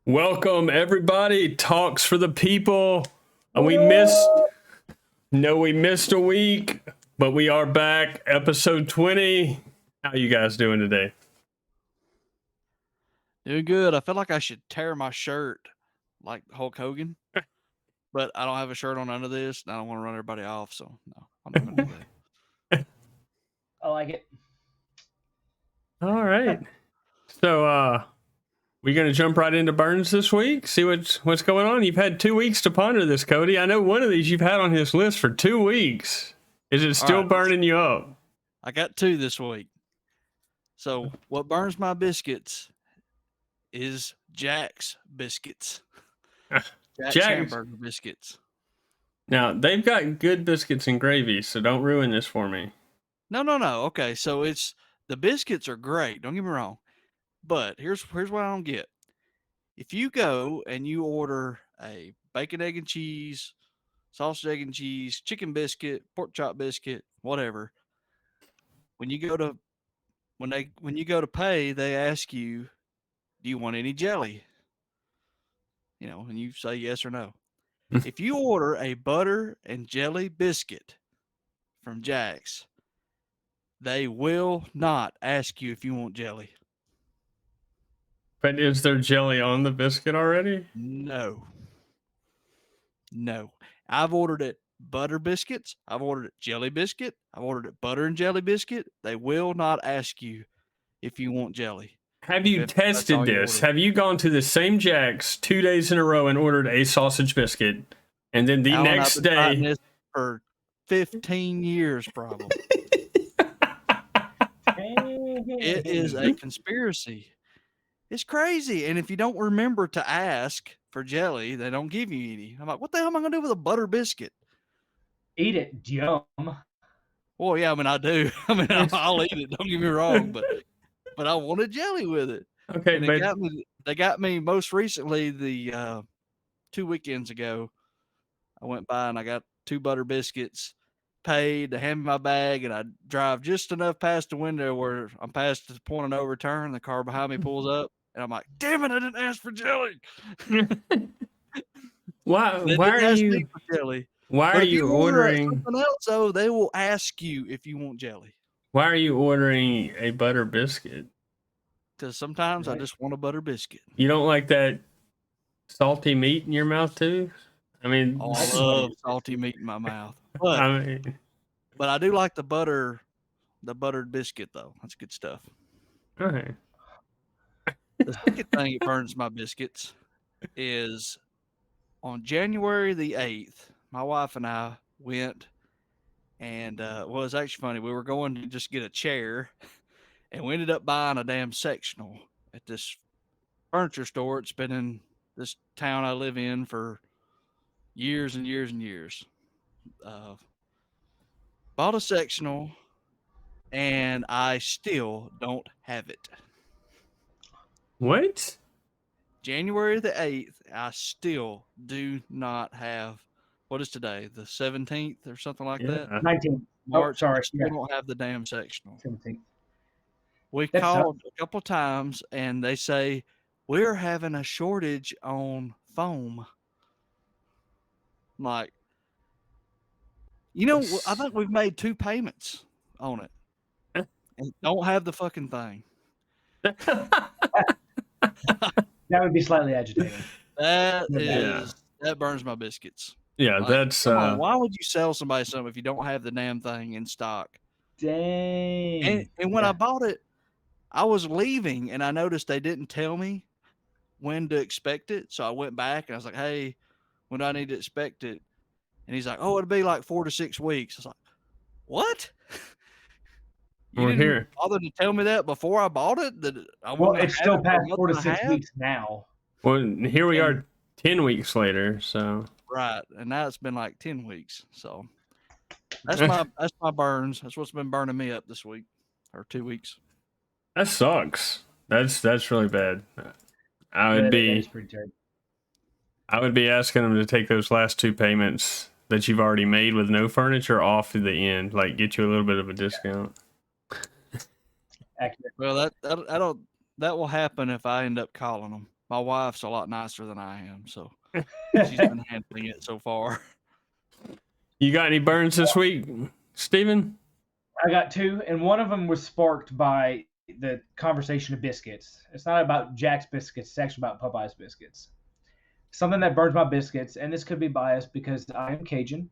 Welcome, everybody. Talks for the people. We missed a week, but we are back. Episode 20. How you guys doing today? Doing good. I feel like I should tear my shirt like Hulk Hogan, but I don't have a shirt on under this, and I don't want to run everybody off, so no, I'm not gonna do that. I like it. All right. So, we gonna jump right into Burns this week. See what's going on. You've had 2 weeks to ponder this, Cody. I know one of these you've had on his list for 2 weeks. Is it still burning you up? I got 2 this week. So what burns my biscuits is Jack's biscuits. Jack's hamburger biscuits. Now they've got good biscuits and gravy, so don't ruin this for me. No. Okay, so the biscuits are great. Don't get me wrong, but here's what I don't get. If you go and you order a bacon, egg, and cheese, sausage, egg, and cheese, chicken biscuit, pork chop biscuit, whatever, when you go to pay, they ask you, do you want any jelly? You know, and you say yes or no. If you order a butter and jelly biscuit from Jack's, they will not ask you if you want jelly. But is there jelly on the biscuit already? No. I've ordered it butter biscuits. I've ordered it jelly biscuit. I've ordered it butter and jelly biscuit. They will not ask you if you want jelly. Have you tested this? Have you gone to the same Jack's 2 days in a row and ordered a sausage biscuit, and then the next I've been day this for 15 years probably. It is a conspiracy. It's crazy. And if you don't remember to ask for jelly, they don't give you any. I'm like, what the hell am I going to do with a butter biscuit? Eat it, yum. Well, yeah, I mean, I do. I mean, I'll eat it. Don't get me wrong, but I wanted jelly with it. Okay, and they got me most recently the 2 weekends ago. I went by and I got 2 butter biscuits, paid, they hand me my bag, and I drive just enough past the window where I'm past the point of no return. The car behind me pulls up, and I'm like, damn it, I didn't ask for jelly. Why are you ordering something else? So they will ask you if you want jelly. Why are you ordering a butter biscuit? Because sometimes I just want a butter biscuit. You don't like that salty meat in your mouth too? I mean, I love salty meat in my mouth. But I do like the buttered biscuit though. That's good stuff. Okay. The second thing that burns my biscuits is on January the 8th, my wife and I went and well, it's actually funny. We were going to just get a chair, and we ended up buying a damn sectional at this furniture store. It's been in this town I live in for years and years and years. Bought a sectional, and I still don't have it. What? January the 8th, I still do not have. What is today? The 17th or something like that? 19th. March. Sorry. I still don't have the damn sectional. 17th. We called a couple of times, and they say, we're having a shortage on foam. I'm like, I think we've made 2 payments on it and don't have the fucking thing. That would be slightly agitating. That burns my biscuits. Yeah, like, that's why would you sell somebody something if you don't have the damn thing in stock? Dang. And when I bought it, I was leaving and I noticed they didn't tell me when to expect it. So I went back and I was like, hey, when do I need to expect it? And he's like, oh, it'll be like 4 to 6 weeks. I was like, what? You didn't bother to tell me that before I bought it? Well, it's still past 4 to 6 weeks now. Well, here we are 10 weeks later, so. Right, and now it's been like 10 weeks. So that's my burns. That's what's been burning me up this week or 2 weeks. That sucks. That's really bad. I would be asking them to take those last 2 payments that you've already made with no furniture off at the end, like get you a little bit of a discount. Accurate. Well, that will happen if I end up calling them. my wife's a lot nicer than I am, so she's been handling it so far. You got any burns this week, Steven? I got 2, and one of them was sparked by the conversation of biscuits. It's not about Jack's biscuits, it's actually about Popeye's biscuits. Something that burns my biscuits, and this could be biased because I am Cajun.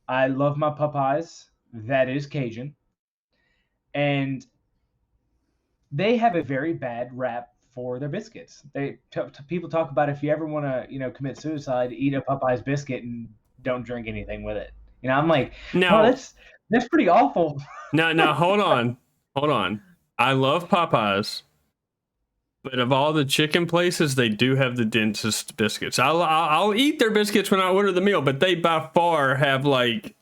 I love my Popeyes. That is Cajun. And they have a very bad rap for their biscuits. People talk about if you ever want to, commit suicide, eat a Popeyes biscuit and don't drink anything with it. I'm like, no, that's pretty awful. No, hold on. I love Popeyes, but of all the chicken places, they do have the densest biscuits. I'll eat their biscuits when I order the meal, but they by far have like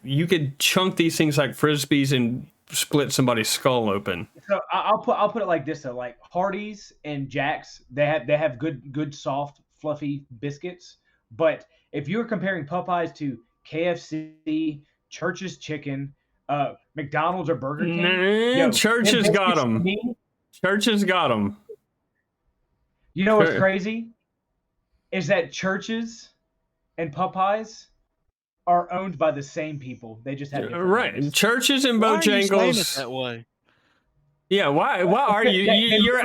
you could chunk these things like Frisbees and split somebody's skull open. So I'll put it like this though, like Hardee's and Jack's, they have good soft fluffy biscuits. But if you're comparing Popeyes to KFC, Church's Chicken, McDonald's or Burger King, Church's got them. Church's got them. You know what's crazy? Is that Church's and Popeyes are owned by the same people. They just have different names. Churches and Bojangles. Why are you saying it that way? Yeah, why are you? You're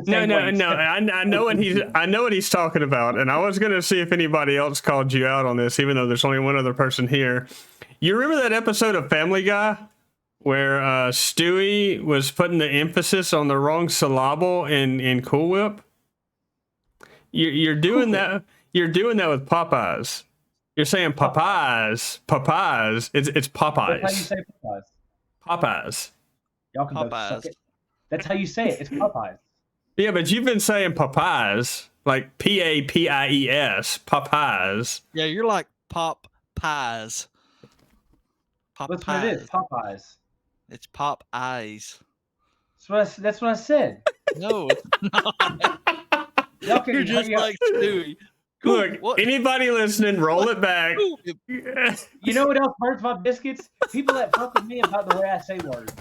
no. I know what he's talking about, and I was gonna see if anybody else called you out on this, even though there's only one other person here. You remember that episode of Family Guy where Stewie was putting the emphasis on the wrong syllable in Cool Whip? You're doing that. You're doing that with Popeyes. You're saying Popeyes. It's Popeyes. That's how you say Popeyes. Popeyes. Y'all can both suck it. That's how you say it. It's Popeyes. Yeah, but you've been saying Popeyes, like Papies, Popeyes. Yeah, you're like Pop Pies. That's what it is. Popeyes. It's Pop Eyes. That's what I said. No, it's not. You're just like Stewie. Look, anybody listening, roll it back. You know what else hurts my biscuits? People that fuck with me about the way I say words.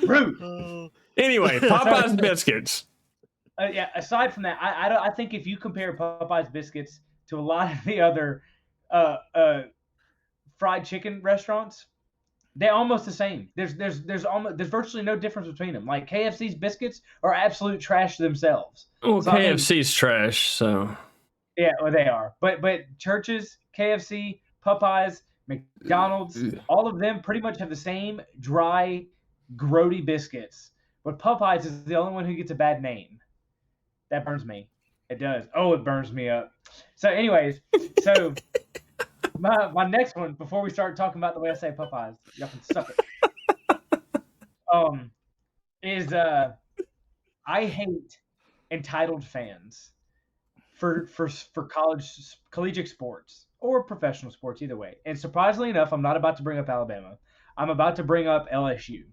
Rude. Anyway, Popeye's biscuits. Yeah. Aside from that, I think if you compare Popeye's biscuits to a lot of the other fried chicken restaurants, they're almost the same. There's virtually no difference between them. Like KFC's biscuits are absolute trash themselves. Well, so, KFC's trash, so yeah, well they are. But Church's, KFC, Popeyes, McDonald's, all of them pretty much have the same dry, grody biscuits. But Popeyes is the only one who gets a bad name. That burns me. It does. Oh, it burns me up. So, anyways, my next one, before we start talking about the way I say Popeyes, y'all can suck it. Is I hate entitled fans for collegiate sports or professional sports, either way. And surprisingly enough, I'm not about to bring up Alabama. I'm about to bring up LSU.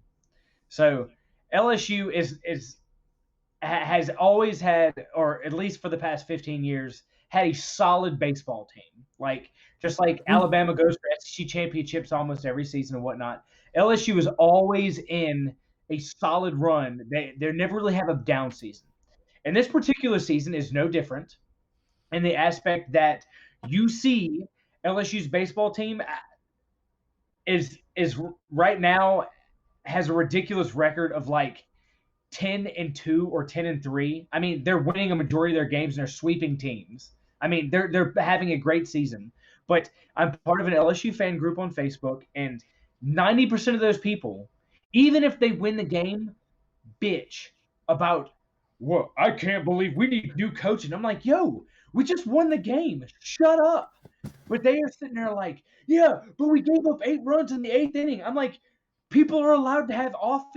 So LSU has always had, or at least for the past 15 years, had a solid baseball team. Like just like Alabama goes for SEC championships almost every season and whatnot. LSU is always in a solid run. They never really have a down season. And this particular season is no different in the aspect that you see LSU's baseball team is right now has a ridiculous record of like 10-2 or 10-3. I mean, they're winning a majority of their games and they're sweeping teams. I mean, they're having a great season. But I'm part of an LSU fan group on Facebook, and 90% of those people, even if they win the game, bitch about, well, I can't believe we need new coaching. I'm like, yo, we just won the game. Shut up. But they are sitting there like, yeah, but we gave up 8 runs in the 8th inning. I'm like, people are allowed to have off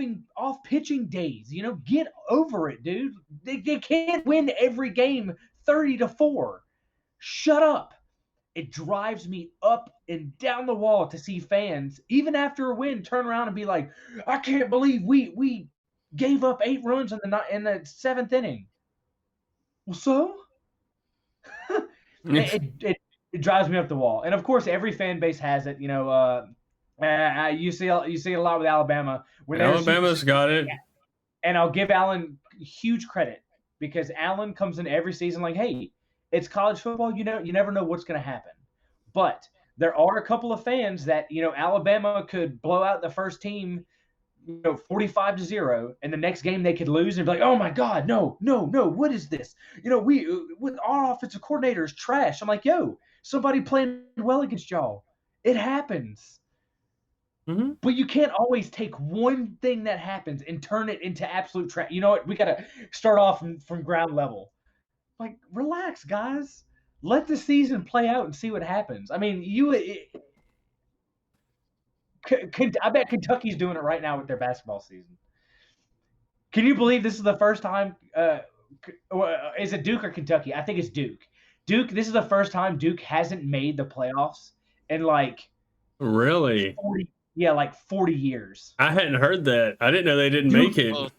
pitching days. Get over it, dude. They can't win every game 30-4. Shut up. It drives me up and down the wall to see fans, even after a win, turn around and be like, I can't believe we gave up 8 runs in the 7th inning. Well, so? It drives me up the wall. And, of course, every fan base has it. You see a lot with Alabama. Alabama's got it. And I'll give Allen huge credit because Allen comes in every season like, hey, it's college football. You never know what's going to happen. But there are a couple of fans that, Alabama could blow out the first team, 45-0, and the next game they could lose and be like, oh my God, no, what is this? Our offensive coordinator is trash. I'm like, yo, somebody playing well against y'all. It happens. Mm-hmm. But you can't always take one thing that happens and turn it into absolute trash. You know what? We got to start off from ground level. Like, relax, guys. Let the season play out and see what happens. I mean, I bet Kentucky's doing it right now with their basketball season. Can you believe this is the first time? Is it Duke or Kentucky? I think it's Duke. Duke. This is the first time Duke hasn't made the playoffs in like Really? 40 years. I hadn't heard that. I didn't know they didn't make it. Well,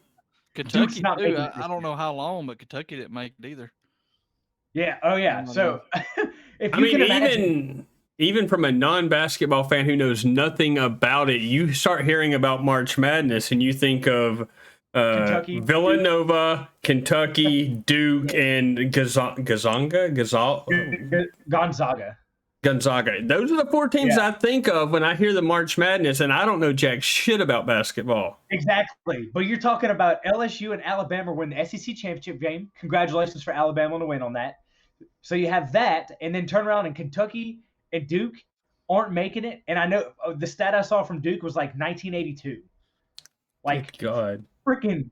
Kentucky not too. making it I don't know how long, but Kentucky didn't make it either. Yeah. Oh yeah. So if I you mean, can imagine, even from a non-basketball fan who knows nothing about it, you start hearing about March Madness and you think of Kentucky, Villanova, Kentucky, Duke, and Gonzaga. Those are the four teams I think of when I hear the March Madness, and I don't know jack shit about basketball. Exactly. But you're talking about LSU and Alabama win the SEC championship game. Congratulations for Alabama on the win on that. So you have that, and then turn around and Kentucky and Duke aren't making it. And I know the stat I saw from Duke was like 1982. Like, God. Freaking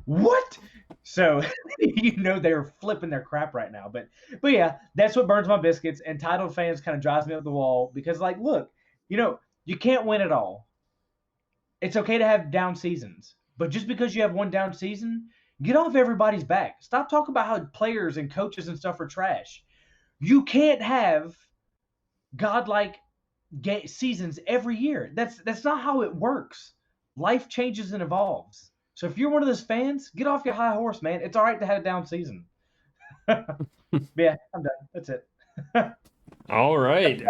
what? So they're flipping their crap right now. But yeah, that's what burns my biscuits. And titled fans kind of drives me up the wall because, like, look, you can't win it all. It's okay to have down seasons, but just because you have one down season, get off everybody's back. Stop talking about how players and coaches and stuff are trash. You can't have godlike seasons every year. That's not how it works. Life changes and evolves. So if you're one of those fans, get off your high horse, man. It's all right to have a down season. Yeah, I'm done. That's it. All right.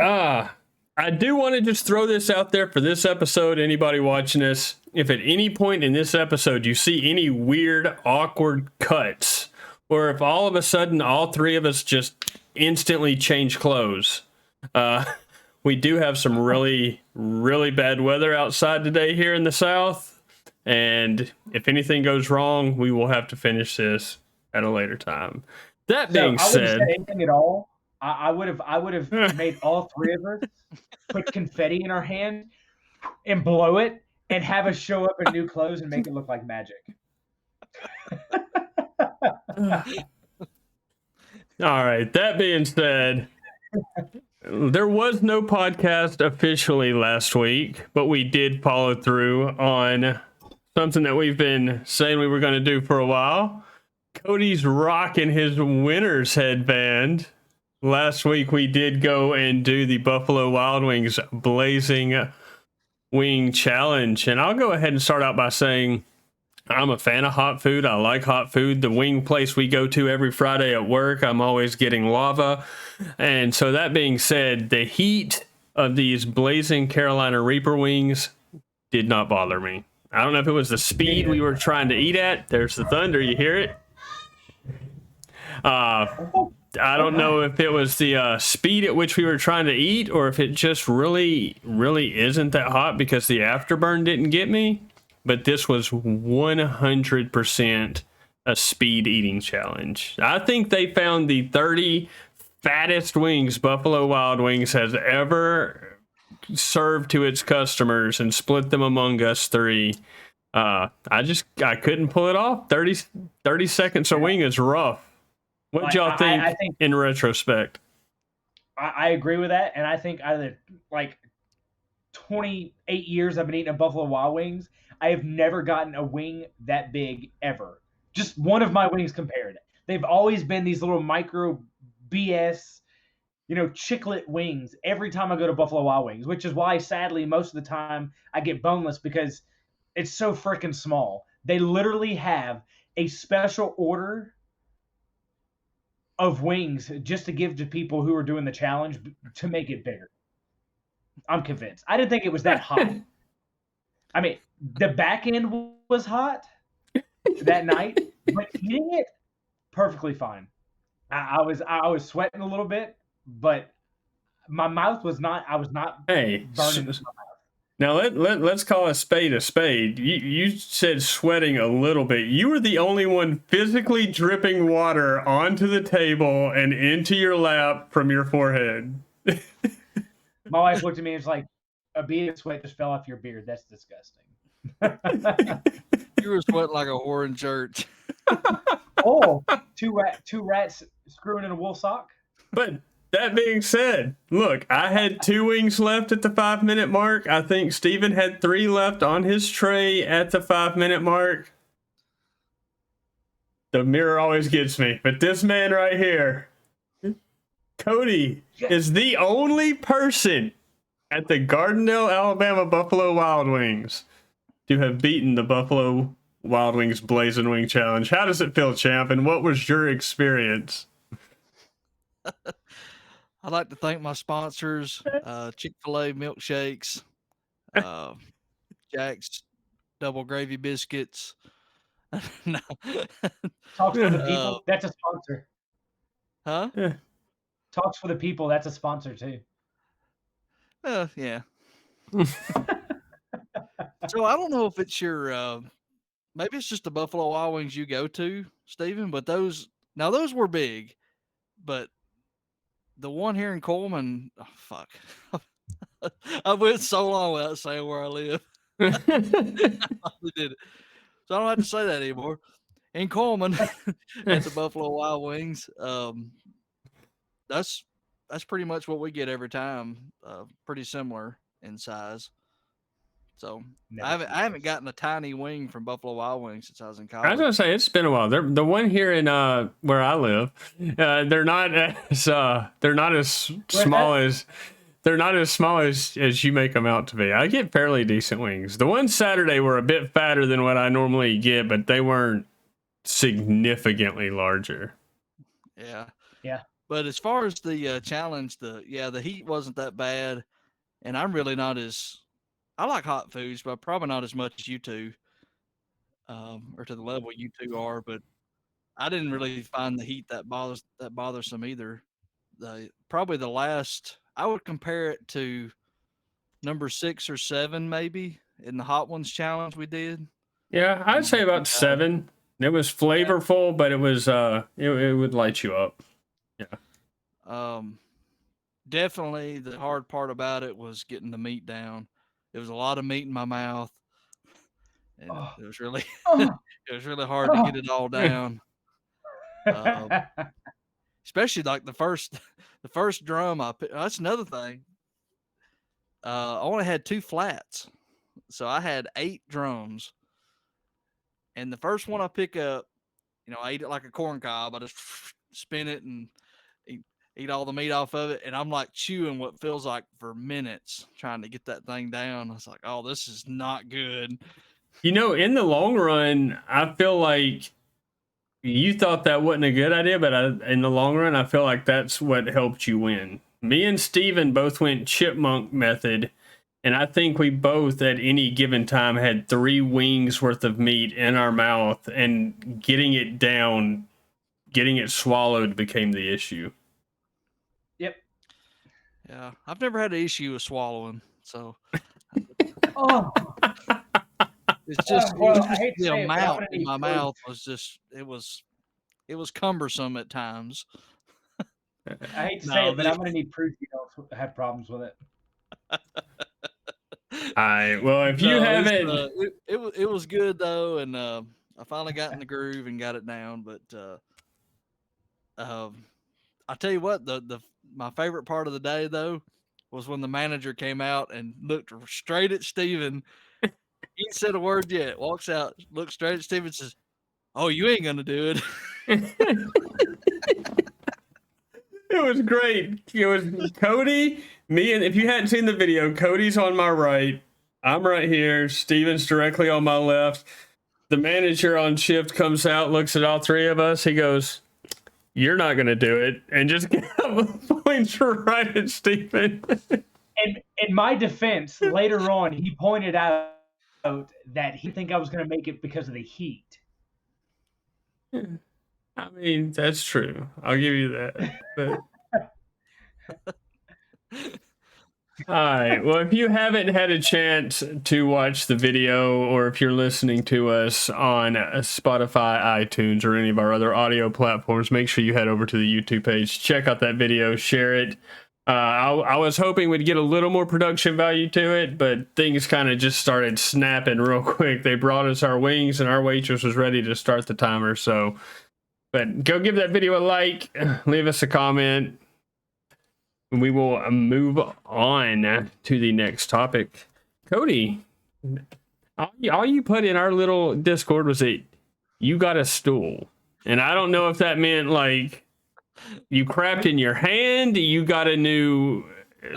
I do want to just throw this out there for this episode. Anybody watching this, if at any point in this episode you see any weird, awkward cuts, or if all of a sudden all three of us just instantly change clothes, we do have some really, really bad weather outside today here in the South. And if anything goes wrong, we will have to finish this at a later time. That being I wouldn't said, say anything at all. I would have made all three of us put confetti in our hand and blow it and have us show up in new clothes and make it look like magic. All right. That being said, there was no podcast officially last week, but we did follow through on something that we've been saying we were going to do for a while. Cody's rocking his winner's headband. Last week we did go and do the Buffalo Wild Wings Blazing Wing Challenge. And I'll go ahead and start out by saying I'm a fan of hot food. I like hot food. The wing place we go to every Friday at work, I'm always getting lava. And so that being said, the heat of these Blazing Carolina Reaper wings did not bother me. I don't know if it was the speed we were trying to eat at. There's the thunder. You hear it? I don't know if it was the speed at which we were trying to eat or if it just really, really isn't that hot because the afterburn didn't get me. But this was 100% a speed eating challenge. I think they found the 30 fattest wings Buffalo Wild Wings has ever served to its customers and split them among us three. I couldn't pull it off. 30 seconds a wing is rough. What y'all think, I think in retrospect? I agree with that, and I think out of the 28 years I've been eating a Buffalo Wild Wings, I have never gotten a wing that big ever. Just one of my wings compared. They've always been these little micro BS, chiclet wings every time I go to Buffalo Wild Wings, which is why, sadly, most of the time I get boneless because it's so freaking small. They literally have a special order of wings just to give to people who are doing the challenge to make it bigger. I'm convinced. I didn't think it was that hot. I mean, The back end was hot that night, but eating it perfectly fine. I was sweating a little bit, but my mouth was not. I was not Hey, burning. now let's call a spade a spade. You said sweating a little bit. You were the only one physically dripping water onto the table and into your lap from your forehead. My wife looked at me and was like, "A bead of sweat just fell off your beard. That's disgusting." You were sweating like a whore in church. Oh, two rats screwing in a wool sock. But that being said, look, I had 2 wings left at the 5-minute mark. I think Steven had 3 left on his tray at the 5-minute mark. The mirror always gets me. But this man right here, Cody, is the only person at the Gardendale, Alabama Buffalo Wild Wings to have beaten the Buffalo Wild Wings Blazin' Wing Challenge. How does it feel, champ? And what was your experience? I'd like to thank my sponsors, Chick-fil-A milkshakes, Jack's double gravy biscuits. No. Talks for the people. That's a sponsor. Huh? Yeah. Talks for the people. That's a sponsor too. Yeah. So I don't know if it's your, maybe it's just the Buffalo Wild Wings you go to, Steven, but those were big, but the one here in Coleman, oh, fuck. I went so long without saying where I live. I finally did it. So I don't have to say that anymore. In Coleman at the Buffalo Wild Wings, that's pretty much what we get every time. Pretty similar in size. So I haven't gotten a tiny wing from Buffalo Wild Wings since I was in college. I was gonna say it's been a while. The one here in where I live, they're not as small as you make them out to be. I get fairly decent wings. The ones Saturday were a bit fatter than what I normally get, but they weren't significantly larger. Yeah. But as far as the challenge, the heat wasn't that bad, and I'm really not as I like hot foods, but probably not as much as you two, or to the level you two are. But I didn't really find the heat that bothersome either. Probably the last I would compare it to number 6 or 7 maybe in the hot ones challenge we did. Yeah, I'd say about 7. It was flavorful, but it was it would light you up. Yeah. Definitely the hard part about it was getting the meat down. It was a lot of meat in my mouth, and it was really it was really hard to get it all down. Especially like the first drum I picked. That's another thing. I only had 2 flats, so I had 8 drums. And the first one I pick up, I eat it like a corn cob. I just spin it and eat all the meat off of it, and I'm like chewing what feels like for minutes trying to get that thing down. I was like, oh, this is not good. In the long run, I feel like you thought that wasn't a good idea, but in the long run, I feel like that's what helped you win. Me and Steven both went chipmunk method, and I think we both at any given time had 3 wings worth of meat in our mouth, and getting it down, getting it swallowed became the issue. Yep. Yeah, I've never had an issue with swallowing, so. It's just, the amount in my mouth was just it was cumbersome at times. I hate to say it, but I'm gonna need proof you don't have problems with it. Well, if you haven't, it was good though, and I finally got in the groove and got it down. But I tell you what, my favorite part of the day though was when the manager came out and looked straight at Steven. He ain't said a word yet. Walks out, looks straight at Steven, says, "Oh, you ain't gonna do it." It was great. It was Cody, me, and if you hadn't seen the video, Cody's on my right. I'm right here. Steven's directly on my left. The manager on shift comes out, looks at all 3 of us. He goes, "You're not going to do it," and just points right at Steven. And in my defense, later on, he pointed out that he didn't think I was going to make it because of the heat. I mean, that's true. I'll give you that. But all right. Well, if you haven't had a chance to watch the video, or if you're listening to us on Spotify, iTunes, or any of our other audio platforms, make sure you head over to the YouTube page, check out that video, share it. I was hoping we'd get a little more production value to it, but things kind of just started snapping real quick. They brought us our wings, and our waitress was ready to start the timer. So, but go give that video a like, leave us a comment. We will move on to the next topic. Cody, all you put in our little Discord was that you got a stool. And I don't know if that meant like you crapped in your hand, you got a new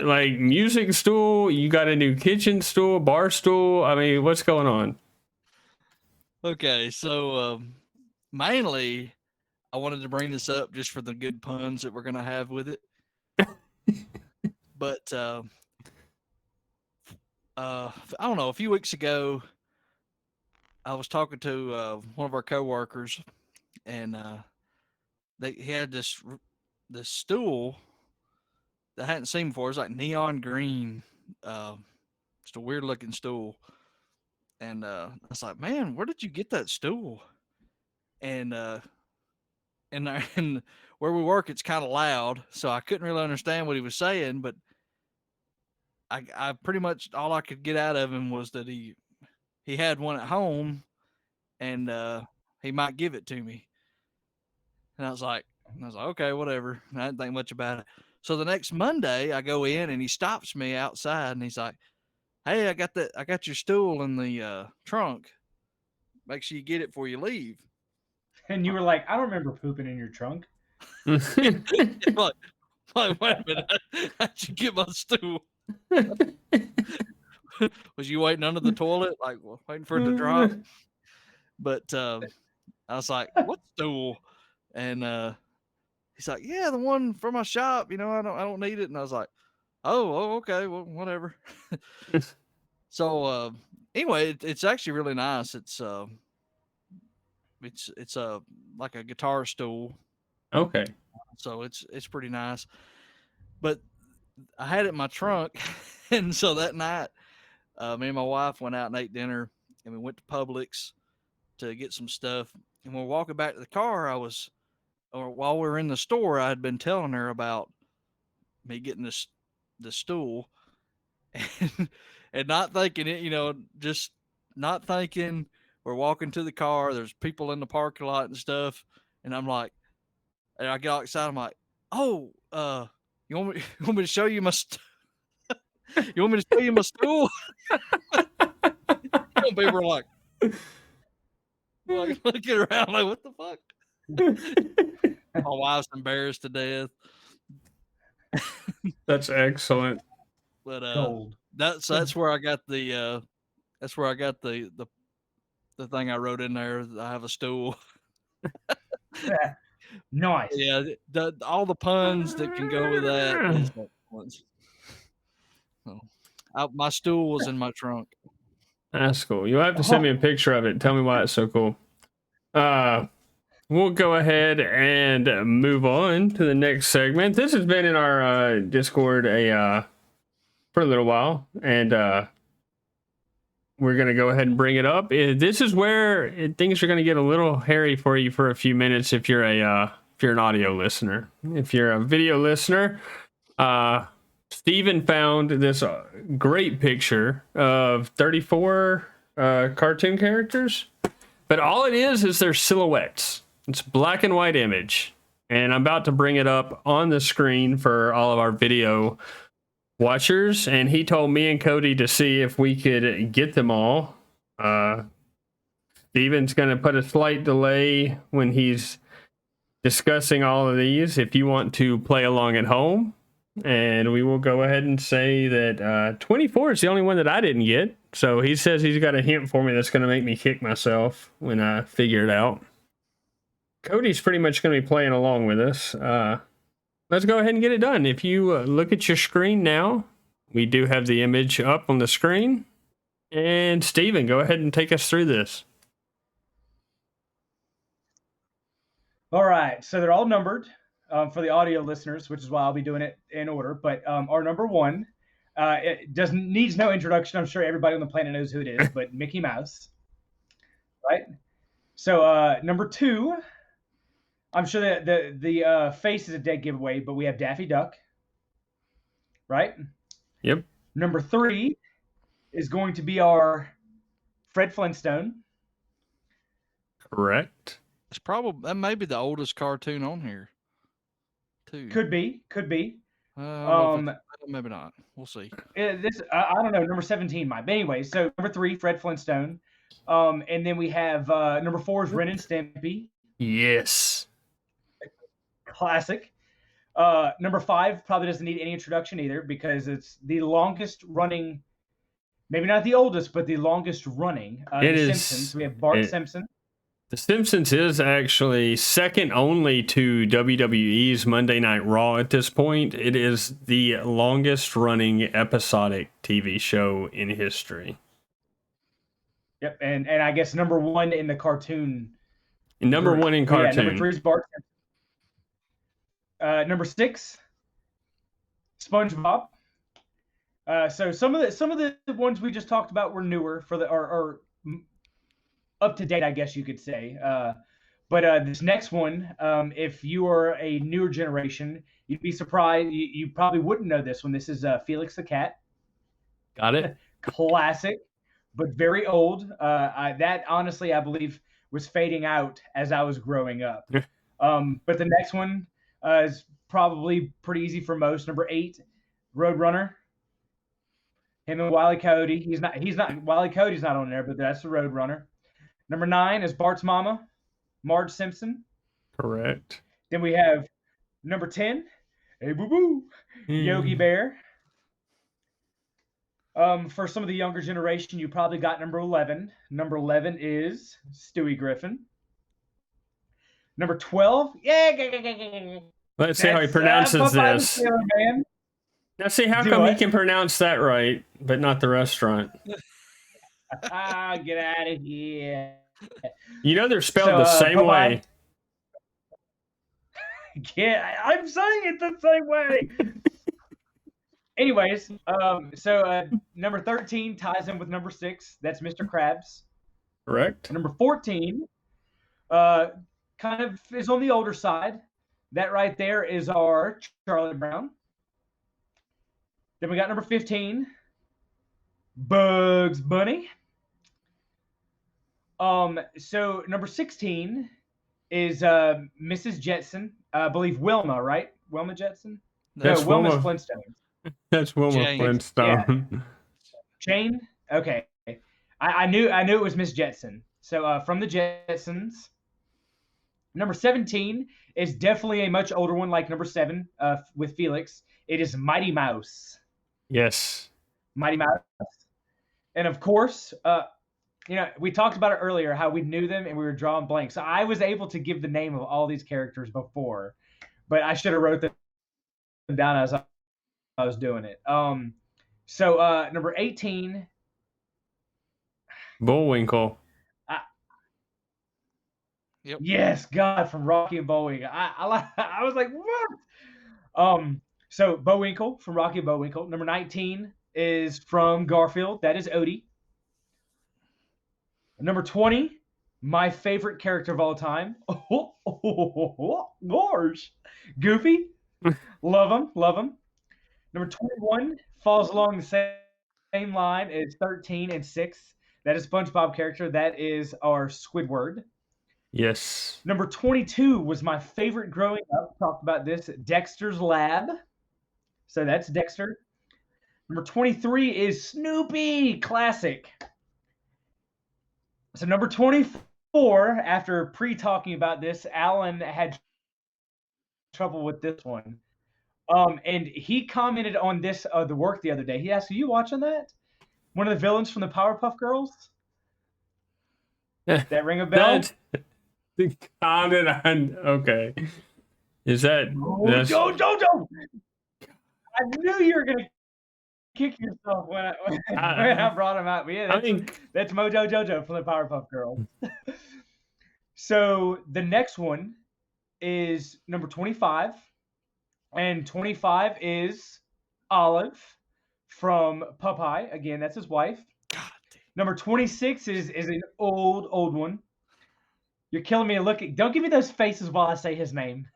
like music stool, you got a new kitchen stool, bar stool. I mean, what's going on? Okay, so mainly I wanted to bring this up just for the good puns that we're gonna have with it. But I don't know. A few weeks ago, I was talking to one of our coworkers, and he had this stool that I hadn't seen before. It's like neon green. It's a weird looking stool, and I was like, "Man, where did you get that stool?" And and where we work, it's kind of loud, so I couldn't really understand what he was saying, but I pretty much all I could get out of him was that he had one at home, and he might give it to me. And I was like, okay, whatever. And I didn't think much about it. So the next Monday, I go in and he stops me outside, and he's like, "Hey, I got your stool in the trunk. Make sure you get it before you leave." And you were like, I don't remember pooping in your trunk. like, wait a minute, how'd you get my stool? Was you waiting under the toilet, like waiting for it to drop? But I was like, "What stool?" And he's like, "Yeah, the one from my shop. You know, I don't need it." And I was like, "Oh, okay, well, whatever." So anyway, it's actually really nice. It's like a guitar stool. Okay. So it's pretty nice. But I had it in my trunk, and so that night, me and my wife went out and ate dinner, and we went to Publix to get some stuff. And when we're walking back to the car, while we were in the store, I had been telling her about me getting the stool, and not thinking it, just not thinking. We're walking to the car. There's people in the parking lot and stuff, and I'm like, and I get all excited. I'm like, "Oh, you want me to show you my you want me to show you my stool?" People were like looking around like, "What the fuck?" My wife's embarrassed to death. That's excellent. But Gold. that's where I got the the thing I wrote in there. I have a stool. Nice. Yeah, all the puns that can go with that is ones. So, my stool was in my trunk. That's cool. You'll have to send me a picture of it. Tell me why it's so cool. We'll go ahead and move on to the next segment. This has been in our Discord for a little while, and we're going to go ahead and bring it up. This is where things are going to get a little hairy for you for a few minutes if you're an audio listener. If you're a video listener, Steven found this great picture of 34 cartoon characters, but all it is their silhouettes. It's a black and white image, and I'm about to bring it up on the screen for all of our video watchers, and he told me and Cody to see if we could get them all. Steven's going to put a slight delay when he's discussing all of these if you want to play along at home. And we will go ahead and say that 24 is the only one that I didn't get. So he says he's got a hint for me that's going to make me kick myself when I figure it out. Cody's pretty much going to be playing along with us. Let's go ahead and get it done. If you look at your screen now, we do have the image up on the screen. And Steven, go ahead and take us through this. All right, so they're all numbered for the audio listeners, which is why I'll be doing it in order. But our number one, it doesn't needs no introduction. I'm sure everybody on the planet knows who it is, but Mickey Mouse, right? So number two, I'm sure that the face is a dead giveaway, but we have Daffy Duck, right? Yep. Number three is going to be our Fred Flintstone. Correct. It's probably that may be the oldest cartoon on here. Too. Could be. I don't know if maybe not. We'll see. This I don't know. Number 17 might. But anyway, so number three, Fred Flintstone. And then we have number four is Ren and Stimpy. Yes. Classic. Number five probably doesn't need any introduction either because it's the longest running, maybe not the oldest, but the longest running. It the is. Simpsons. We have Bart Simpson. The Simpsons is actually second only to WWE's Monday Night Raw at this point. It is the longest running episodic TV show in history. Yep, and I guess number one in the cartoon. Number one in cartoon. Yeah, number three is Bart Simpson. Number six, SpongeBob. So some of the ones we just talked about were newer for the or up to date, I guess you could say. But this next one, if you are a newer generation, you'd be surprised. You probably wouldn't know this one. This is Felix the Cat. Got it. Classic, but very old. That honestly, I believe, was fading out as I was growing up. But the next one is probably pretty easy for most. Number 8, Roadrunner. Him and Wile E. Coyote. He's not. Wile E. Coyote's not on there, but that's the Roadrunner. Number 9 is Bart's mama, Marge Simpson. Correct. Then we have number 10, hey boo boo, Yogi Bear. For some of the younger generation, you probably got number 11. Number 11 is Stewie Griffin. Number 12, Let's see how he pronounces this. Man. Now see how come he can pronounce that right, but not the restaurant. Get out of here. You know they're spelled the same way. Yeah, I'm saying it the same way. Anyways, so number 13 ties in with number 6. That's Mr. Krabs. Correct. Number 14 kind of is on the older side. That right there is our Charlie Brown. Then we got number 15, Bugs Bunny. So number 16 is Mrs. Jetson. I believe Wilma, right? Wilma Jetson? That's no, Wilma's Flintstone. That's Wilma Jane. Flintstone. Yeah. Jane? Okay. I knew it was Miss Jetson. So from the Jetsons. Number 17 is definitely a much older one, like number 7 with Felix. It is Mighty Mouse. Yes. Mighty Mouse. And of course, we talked about it earlier, how we knew them and we were drawing blanks. So I was able to give the name of all these characters before, but I should have wrote them down as I was doing it. So number 18. Bullwinkle. Yep. Yes, God, from Rocky and Bullwinkle. I was like, what? So Bullwinkle from Rocky and Bullwinkle. Number 19 is from Garfield. That is Odie. Number 20, my favorite character of all time. Gosh. Goofy. Love him. Number 21 falls along the same line as 13 and 6. That is SpongeBob character. That is our Squidward. Yes. Number 22 was my favorite growing up. Talked about this. Dexter's Lab. So that's Dexter. Number 23 is Snoopy. Classic. So number 24, after pre-talking about this, Alan had trouble with this one. And he commented on this the work the other day. He asked, are you watching that? One of the villains from the Powerpuff Girls? That ring a bell? Comment on. Okay. Is that? Don't. I knew you were going to kick yourself when when I I brought him out. But yeah, I mean, that's Mojo Jojo from the Powerpuff Girls. So the next one is number 25, and 25 is Olive from Popeye. Again, that's his wife. God damn. Number 26 is an old one. You're killing me. Looking. Don't give me those faces while I say his name.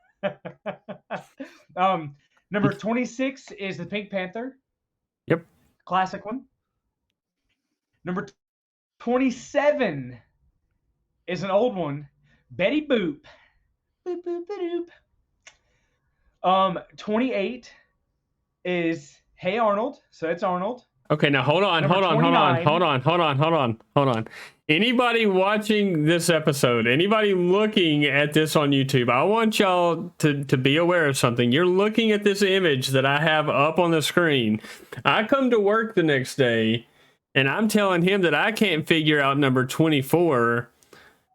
Number 26 is the Pink Panther. yep. Classic one. Number 27 is an old one. Betty Boop. Boop boop boop. 28 is Hey Arnold. So it's Arnold. Okay, now hold on. Number Hold on. Anybody watching this episode, anybody looking at this on YouTube, I want y'all to be aware of something. You're looking at this image that I have up on the screen. I come to work the next day, and I'm telling him that I can't figure out number 24,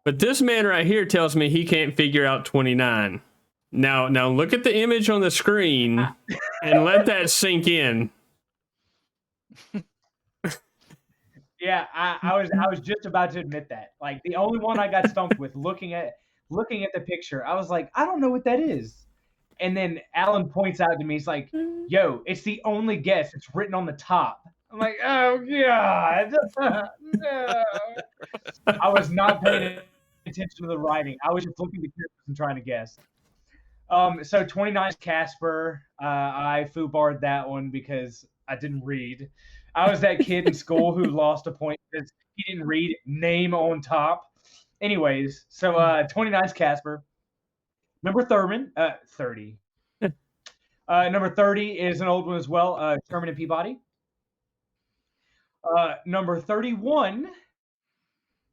but this man right here tells me he can't figure out 29. Now look at the image on the screen and let that sink in. Yeah, I was just about to admit that. Like the only one I got stumped with looking at the picture, I was like, I don't know what that is. And then Alan points out to me, he's like, yo, it's the only guess. It's written on the top. I'm like, oh God. No. I was not paying attention to the writing. I was just looking at the characters and trying to guess. So 29 is Casper. I foobarred that one because I didn't read. I was that kid in school who lost a point because he didn't read name on top. Anyways, so 29 is Casper. Number 30. Number 30 is an old one as well, Sherman and Peabody. Number 31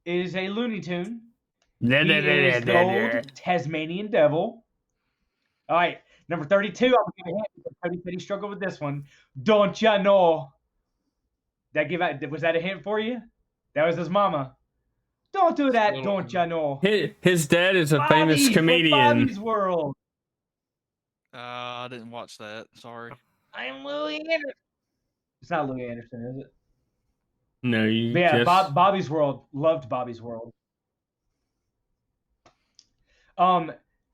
is a Looney Tune. He is the old Tasmanian Devil. All right, number 32. I'm gonna give a hint because Cody said he struggled with this one. Don't ya know? Was that a hint for you? That was his mama. Don't do that. Don't ya know? His dad is a Bobby famous from comedian. Bobby's World. I didn't watch that. Sorry. I'm Louis Anderson. It's not Louis Anderson, is it? No, you But yeah, just... Bobby's World. Loved Bobby's World.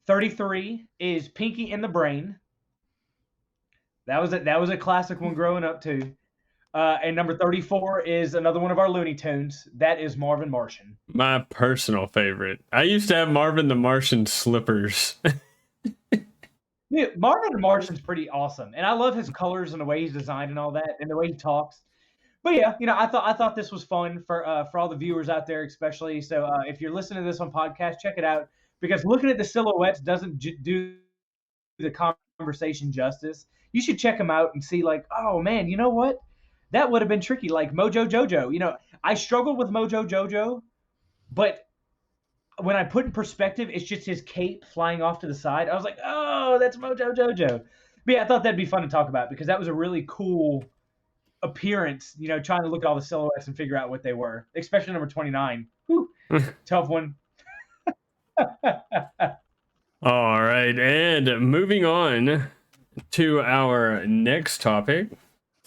33 is Pinky and the Brain. That was a classic one growing up too. And number 34 is another one of our Looney Tunes. That is Marvin Martian. My personal favorite. I used to have Marvin the Martian slippers. Dude, Marvin the Martian's pretty awesome, and I love his colors and the way he's designed and all that, and the way he talks. But yeah, I thought this was fun for all the viewers out there, especially. So if you're listening to this on podcast, check it out because looking at the silhouettes doesn't do the conversation justice. You should check them out and see, like, oh man, you know what? That would have been tricky, like Mojo Jojo. I struggled with Mojo Jojo, but when I put in perspective, it's just his cape flying off to the side. I was like, oh, that's Mojo Jojo. But yeah, I thought that'd be fun to talk about because that was a really cool appearance, trying to look at all the silhouettes and figure out what they were, especially number 29. Whew, tough one. All right, and moving on to our next topic.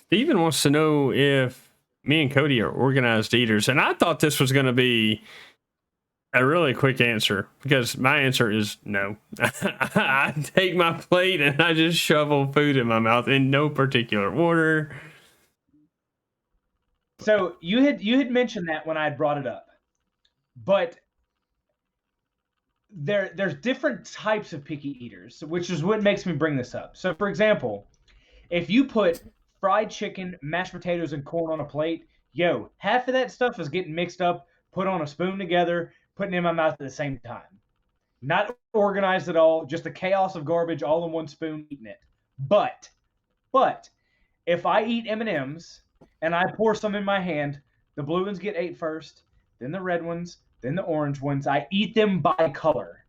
Steven wants to know if me and Cody are organized eaters, and I thought this was going to be a really quick answer because my answer is no. I take my plate and I just shovel food in my mouth in no particular order. So you had mentioned that when I had brought it up, but there's different types of picky eaters, which is what makes me bring this up. So for example, if you put fried chicken, mashed potatoes, and corn on a plate, half of that stuff is getting mixed up, put on a spoon together, putting it in my mouth at the same time. Not organized at all, just a chaos of garbage all in one spoon eating it. But if I eat M&Ms and I pour some in my hand, the blue ones get ate first, then the red ones, then the orange ones. I eat them by color.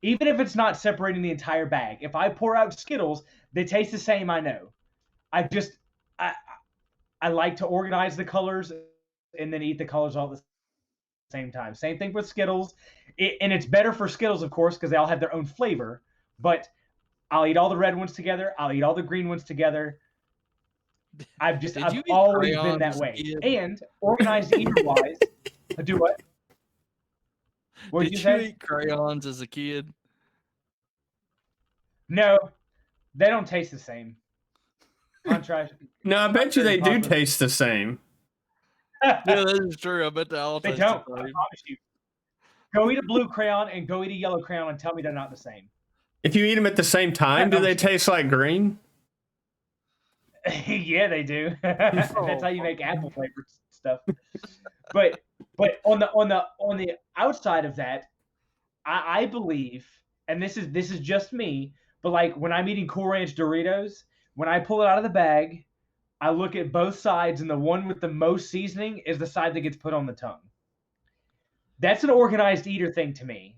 Even if it's not separating the entire bag. If I pour out Skittles, they taste the same, I know. I like to organize the colors and then eat the colors all at the same time. Same thing with Skittles. And it's better for Skittles, of course, because they all have their own flavor. But I'll eat all the red ones together. I'll eat all the green ones together. I've Did you eat always been crayons that as a way. kid? And organized eater wise, I do what? What did you Did you say? eat crayons as a kid? No, they don't taste the same. Contrast. No, I bet you they do taste the same. Yeah, that is true. I bet they all They taste don't. the I same. promise you. Go eat a blue crayon and go eat a yellow crayon and tell me they're not the same. If you eat them at the same time, do they taste like green? Yeah, they do. That's how you make apple flavored stuff. But on the outside of that, I believe, and this is just me, but like when I'm eating Cool Ranch Doritos, when I pull it out of the bag, I look at both sides, and the one with the most seasoning is the side that gets put on the tongue. That's an organized eater thing to me.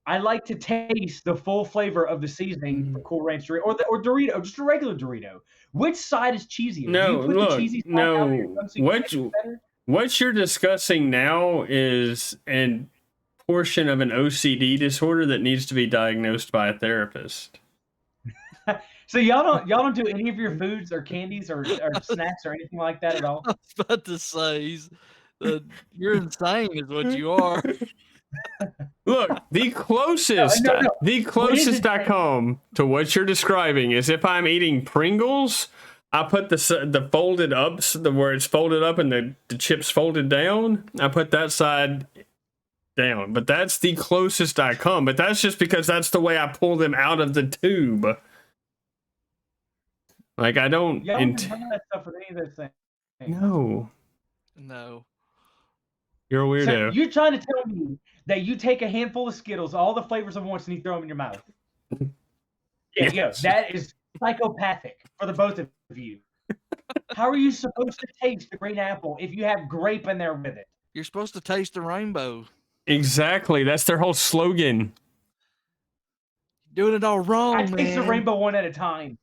I like to taste the full flavor of the seasoning for Cool Ranch Dorito or Dorito, just a regular Dorito. Which side is cheesier? No, Do you put the cheesy side down on your tongue so you can taste it better? What you're discussing now is a portion of an OCD disorder that needs to be diagnosed by a therapist. So y'all don't do any of your foods or candies or snacks or anything like that at all? I was about to say, you're insane, is what you are. Look, the closest I come to what you're describing is if I'm eating Pringles, I put the folded ups, where it's folded up and the chips folded down. I put that side down, but that's the closest I come. But that's just because that's the way I pull them out of the tube. Like I don't. Y'all don't do that stuff with any of those things. No. You're a weirdo. So you're trying to tell me that you take a handful of Skittles, all the flavors at once, and you throw them in your mouth? Yeah, yes. That is psychopathic for the both of you. How are you supposed to taste the green apple if you have grape in there with it? You're supposed to taste the rainbow. Exactly. That's their whole slogan. Doing it all wrong, I taste the rainbow one at a time.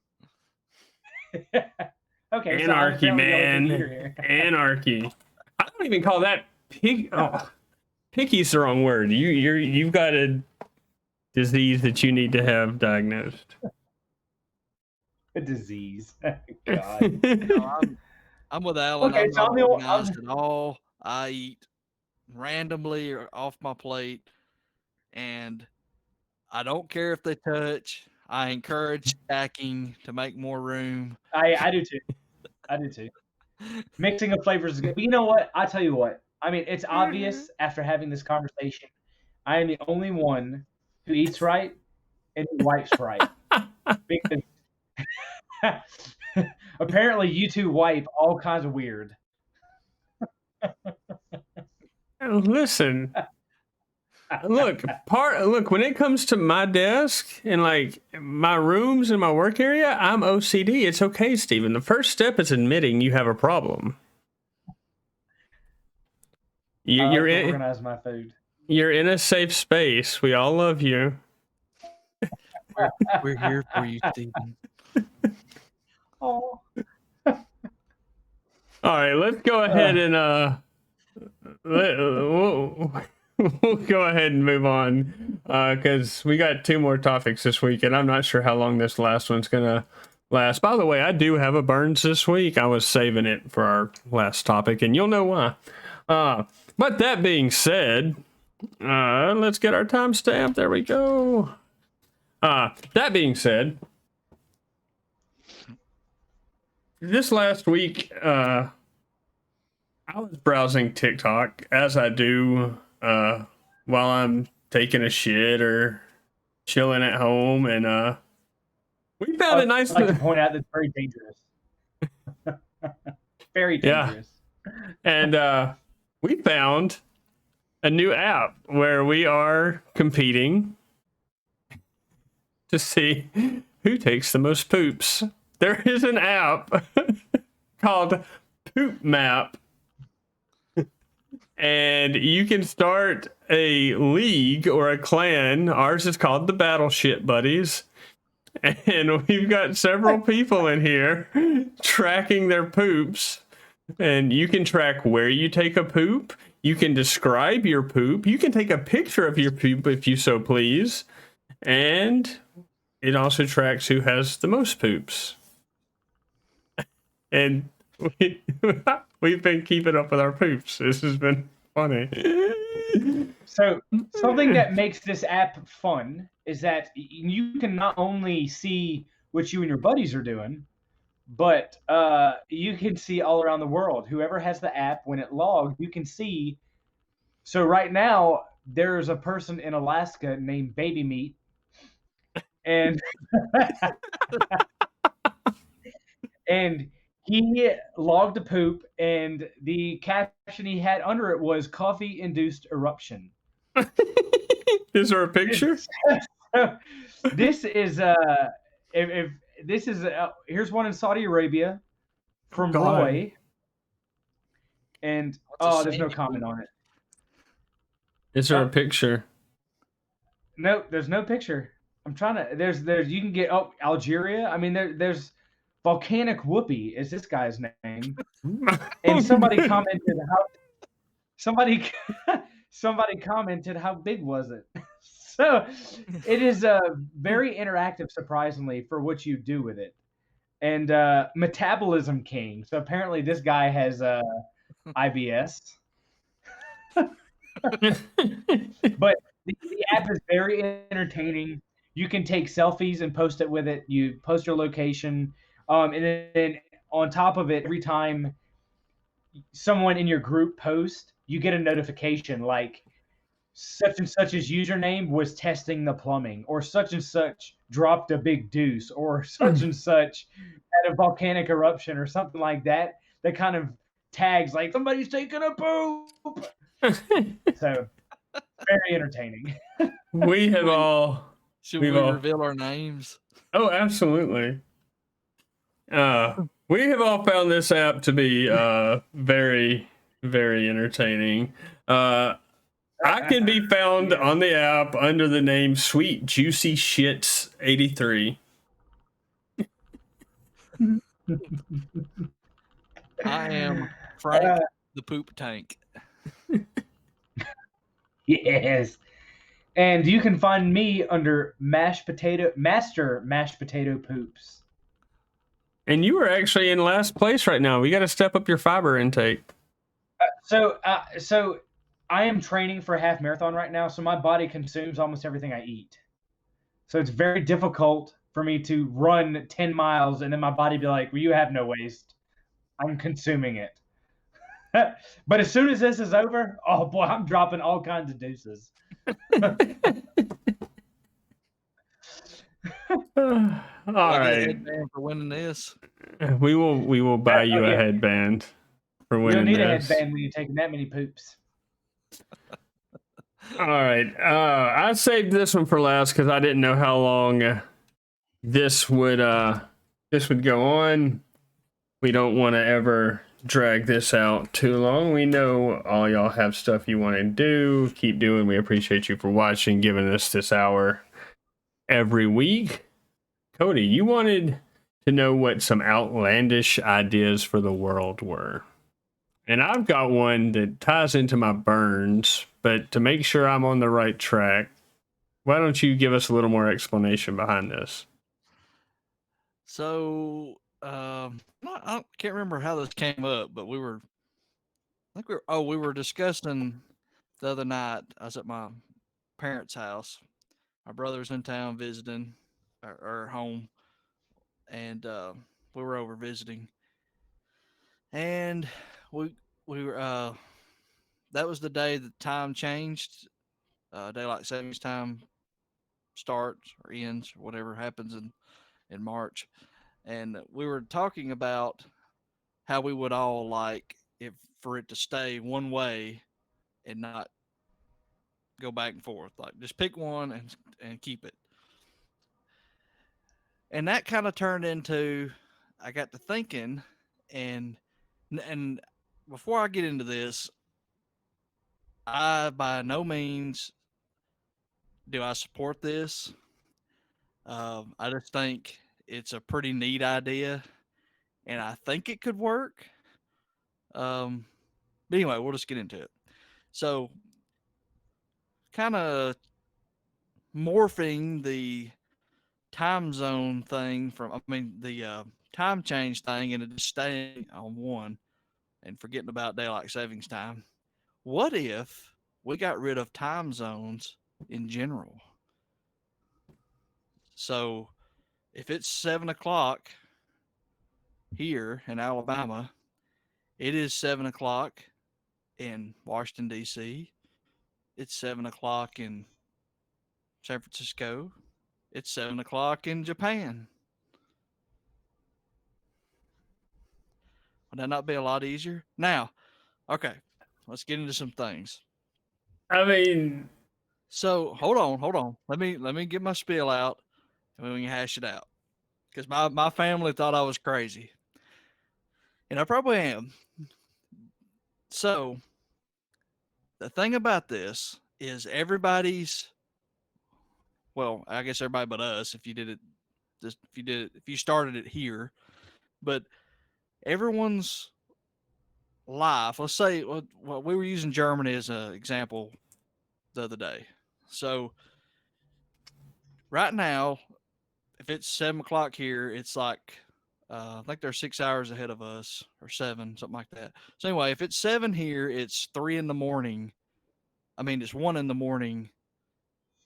Okay. Anarchy, man. Anarchy. I don't even call that pig. Oh, picky's the wrong word. You've got a disease that you need to have diagnosed. A disease. God. No, I'm with Alan. Okay, I'm so not organized at all. I eat randomly or off my plate, and I don't care if they touch. I encourage stacking to make more room. I do too. I do too. Mixing of flavors is good. But you know what? I'll tell you what. I mean, it's obvious after having this conversation, I am the only one who eats right and wipes right. Because apparently you two wipe all kinds of weird. Listen. Look, when it comes to my desk and like my rooms and my work area, I'm OCD. It's okay, Steven. The first step is admitting you have a problem. You're organize my food. You're in a safe space. We all love you. We're here for you, Steven. Oh. All right, let's go ahead and we'll go ahead and move on because we got 2 more topics this week, and I'm not sure how long this last one's gonna last. By the way, I do have a Burns this week. I was saving it for our last topic, and you'll know why. But that being said, let's get our timestamp. There we go. That being said, this last week, I was browsing TikTok as I do while I'm taking a shit or chilling at home, and we found a nice. I'd like to point out that's very dangerous. Very dangerous. Yeah. And we found a new app where we are competing to see who takes the most poops. There is an app called Poop Map. And you can start a league or a clan. Ours is called the Battleship Buddies. And we've got several people in here tracking their poops. And you can track where you take a poop. You can describe your poop. You can take a picture of your poop if you so please. And it also tracks who has the most poops. And We've been keeping up with our poops. This has been funny. So something that makes this app fun is that you can not only see what you and your buddies are doing, but you can see all around the world. Whoever has the app, when it logs, you can see. So right now, there's a person in Alaska named Baby Meat, and and he logged a poop, and the caption he had under it was "coffee-induced eruption." Is there a picture? This is if this is here's one in Saudi Arabia from God. Roy, and What's a there's no sandy comment poop? on it. Is there a picture? No, there's no picture. I'm trying to. There's you can get Algeria. I mean there's volcanic whoopee is this guy's name, and somebody commented how somebody somebody commented how big was it. So it is very interactive, surprisingly, for what you do with it. And metabolism king. So apparently this guy has IBS. But the app is very entertaining. You can take selfies and post it with it. You post your location, and then on top of it, every time someone in your group posts, you get a notification like such and such's username was testing the plumbing, or such and such dropped a big deuce, or such and such had a volcanic eruption, or something like that. That kind of tags like somebody's taking a poop. So very entertaining. we have all. Should We've we all. reveal our names? Oh, absolutely. We have all found this app to be very, very entertaining. I can be found on the app under the name Sweet Juicy Shits 83. I am Frank the Poop Tank. Yes. And you can find me under Master Mashed Potato Poops. And you are actually in last place right now. We got to step up your fiber intake. So I am training for a half marathon right now, so my body consumes almost everything I eat. So it's very difficult for me to run 10 miles and then my body be like, well, you have no waste. I'm consuming it. But as soon as this is over, oh boy, I'm dropping all kinds of deuces. All I get a right. headband for winning this. We will buy you a headband for You winning don't need this. a headband when you're taking that many poops. All right. I saved this one for last because I didn't know how long this would go on. We don't want to ever drag this out too long. We know all y'all have stuff you want to do. Keep doing. We appreciate you for watching, giving us this hour every week. Cody, you wanted to know what some outlandish ideas for the world were. And I've got one that ties into my burns, but to make sure I'm on the right track, why don't you give us a little more explanation behind this? So I can't remember how this came up, but we were discussing the other night. I was at my parents' house. My brother's in town visiting our home, and we were over visiting, and we were that was the day the time changed. Daylight savings time starts or ends or whatever happens in March, and we were talking about how we would all like if for it to stay one way and not go back and forth. Like just pick one and keep it. And that kind of turned into I got to thinking, and before I get into this, I by no means do I support this. I just think it's a pretty neat idea, and I think it could work. But anyway, we'll just get into it. So, kind of morphing the time zone thing from, I mean, the time change thing and just staying on one and forgetting about daylight savings time, what if we got rid of time zones in general? So if it's 7 o'clock here in Alabama, it is 7 o'clock in Washington, D.C., it's 7 o'clock in San Francisco, it's 7 o'clock in Japan. Would that not be a lot easier? Now, okay, let's get into some things. I mean, So hold on. Let me get my spiel out and then we can hash it out. Because my family thought I was crazy. And I probably am. So the thing about this is I guess everybody but us, if you started it here, but everyone's life, let's say, well, we were using Germany as an example the other day. So right now, if it's 7 o'clock here, it's like I think they're 6 hours ahead of us, or 7, something like that. So anyway, if it's 7 here, it's 3 in the morning. I mean, it's 1 in the morning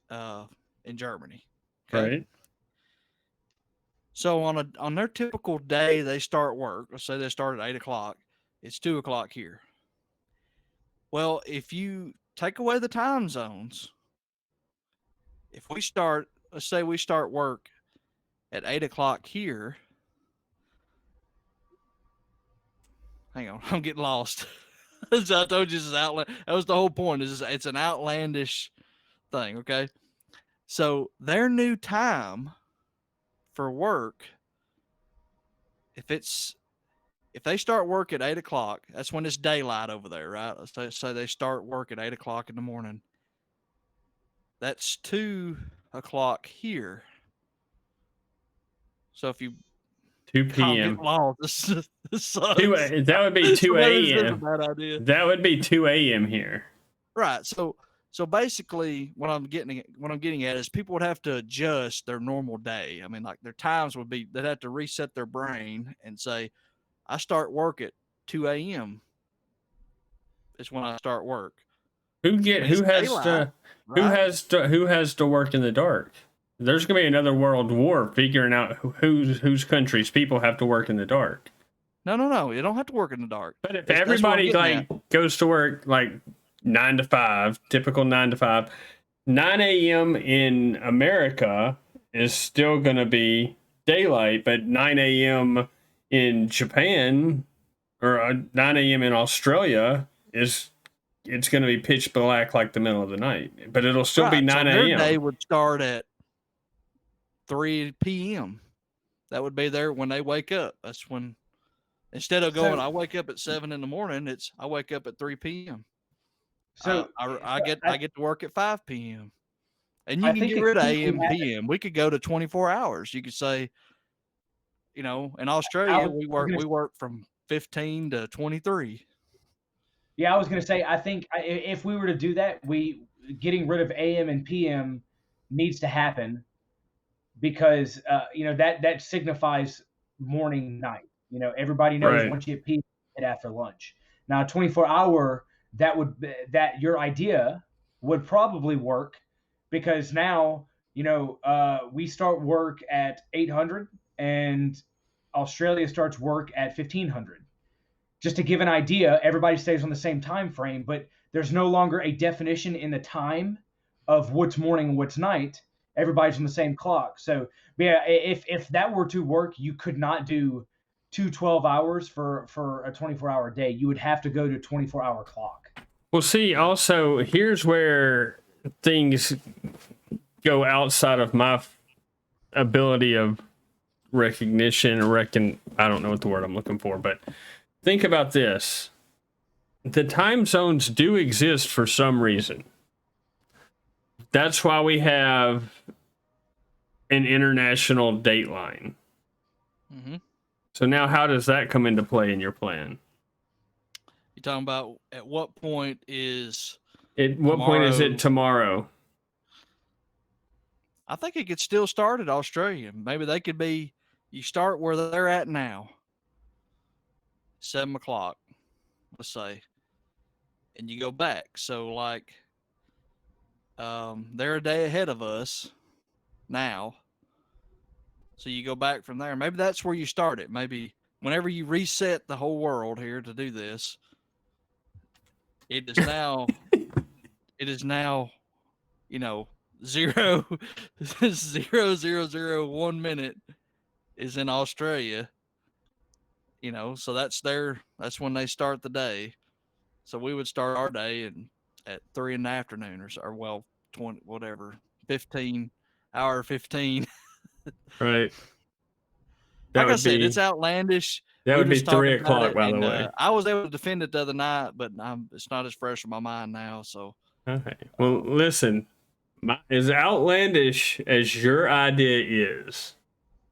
in Germany. Okay. right. So on their typical day, they start work. Let's say they start at 8 o'clock. It's 2 o'clock here. Well, if you take away the time zones, let's say we start work at 8 o'clock here. Hang on, I'm getting lost. As I told you, that was the whole point. It's an outlandish thing. Okay, so their new time for work, if they start work at 8 o'clock, that's when it's daylight over there, right? Let's say they start work at 8 o'clock in the morning. That's 2 o'clock here. So if you 2 can't get p.m. lost, this sucks. That would be 2 That's a a.m. bad idea. That would be 2 a.m. here. Right. So basically what I'm getting at is people would have to adjust their normal day. I mean, like their times they'd have to reset their brain and say, I start work at 2 a.m. is when I start work. Who has to work in the dark? There's going to be another world war figuring out whose countries people have to work in the dark. No. You don't have to work in the dark. But if everybody goes to work like 9 to 5, typical 9 to 5, 9 a.m. in America is still going to be daylight, but 9 a.m. in Japan or 9 a.m. in Australia it's going to be pitch black like the middle of the night, but it'll still be 9 a.m. Their day would start at 3 p.m. That would be there when they wake up. That's when, instead of going, I wake up at 7 in the morning, I wake up at 3 p.m. So I get to work at 5 p.m. And you can get rid of AM PM. We could go to 24 hours. You could say, in Australia, we work from 15 to 23. Yeah, I was going to say, I think if we were to do that, getting rid of AM and PM needs to happen because, that signifies morning, night. Everybody knows once you hit PM, hit after lunch. Now, 24-hour, that your idea would probably work because now, we start work at 800 and Australia starts work at 1500. Just to give an idea, everybody stays on the same time frame, but there's no longer a definition in the time of what's morning and what's night. Everybody's on the same clock. So, yeah, if that were to work, you could not do 12 hours for a 24-hour day. You would have to go to a 24-hour clock. Well, see, also, here's where things go outside of my ability of recognition or I don't know what the word I'm looking for, but think about this. The time zones do exist for some reason. That's why we have an international dateline. Mm-hmm. So now how does that come into play in your plan? You're talking about at what point is it tomorrow? I think it could still start at Australia. Maybe they could be, You start where they're at now, 7 o'clock, let's say, and you go back. So like, they're a day ahead of us now. So you go back from there. Maybe that's where you start it. Maybe whenever you reset the whole world here to do this, it is now, you know, 0.0001 minute is in Australia. You know, so that's when they start the day. So we would start our day at 3 in the afternoon or well, 20, whatever, 15, hour 15. Right. That Like I would said, be it's outlandish. that We would were be just talking 3 about o'clock, it, by the and way. I was able to defend it the other night, but it's not as fresh in my mind now. So Okay. Well, listen, as outlandish as your idea is,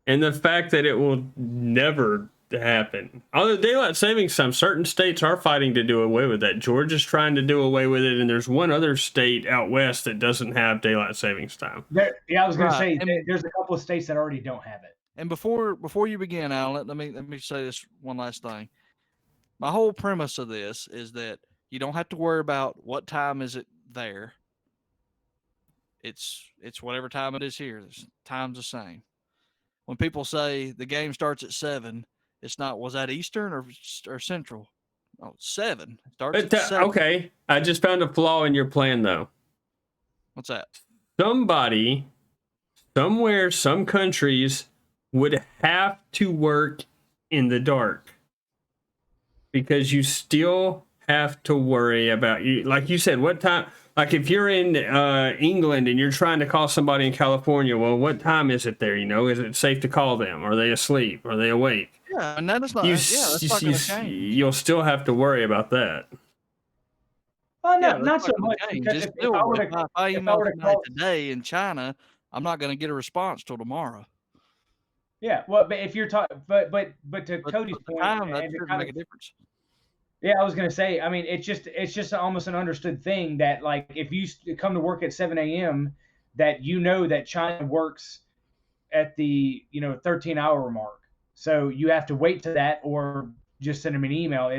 and the fact that it will never happen. Although daylight savings time, certain states are fighting to do away with that. Georgia's trying to do away with it, and there's one other state out west that doesn't have daylight savings time. Yeah, I was going to Right, say and- there's a couple of states that already don't have it. And before you begin, Alan, let me say this one last thing. My whole premise of this is that you don't have to worry about what time is it there. It's whatever time it is here. Time's the same. When people say the game starts at 7, it's not. Was that Eastern or Central? Oh, 7. It starts But at 7. okay, I just found a flaw in your plan, though. What's that? Somebody, somewhere, some countries would have to work in the dark because you still have to worry about you. Like you said, what time? Like if you're in England and you're trying to call somebody in California, well, what time is it there? You know, is it safe to call them? Are they asleep? Are they awake? Yeah, and that is not. That's not going to change. You'll still have to worry about that. Oh, Yeah, not so much. change. Because It's if I still, were if to I if I email were to somebody call, today in China, I'm not going to get a response till tomorrow. yeah, well, but if you're talking, but to But Cody's the point, time, that and to shouldn't kind make a of, difference. yeah, I was gonna say, I mean, it's just almost an understood thing that like if you come to work at 7 a.m., that you know that China works at the 13-hour mark, so you have to wait to that or just send them an email. I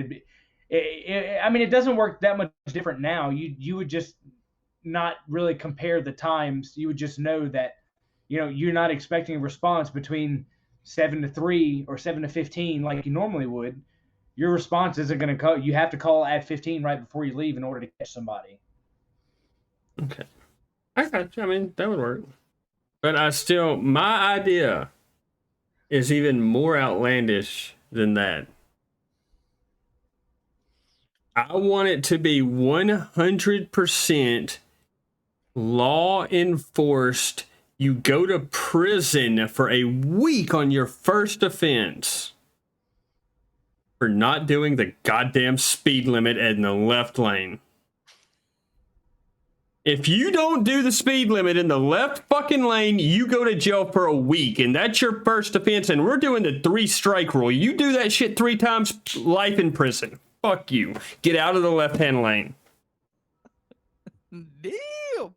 mean, it doesn't work that much different now. You would just not really compare the times. You would just know that you're not expecting a response between 7 to 3 or 7 to 15 like you normally would. Your response isn't going to call. You have to call at 15 right before you leave in order to catch somebody. Okay. I got you. I mean, that would work. But my idea is even more outlandish than that. I want it to be 100% law enforced. You go to prison for a week on your first offense for not doing the goddamn speed limit in the left lane. If you don't do the speed limit in the left fucking lane, you go to jail for a week, and that's your first offense, and we're doing the 3-strike rule. You do that shit 3 times, life in prison. Fuck you. Get out of the left-hand lane. Damn.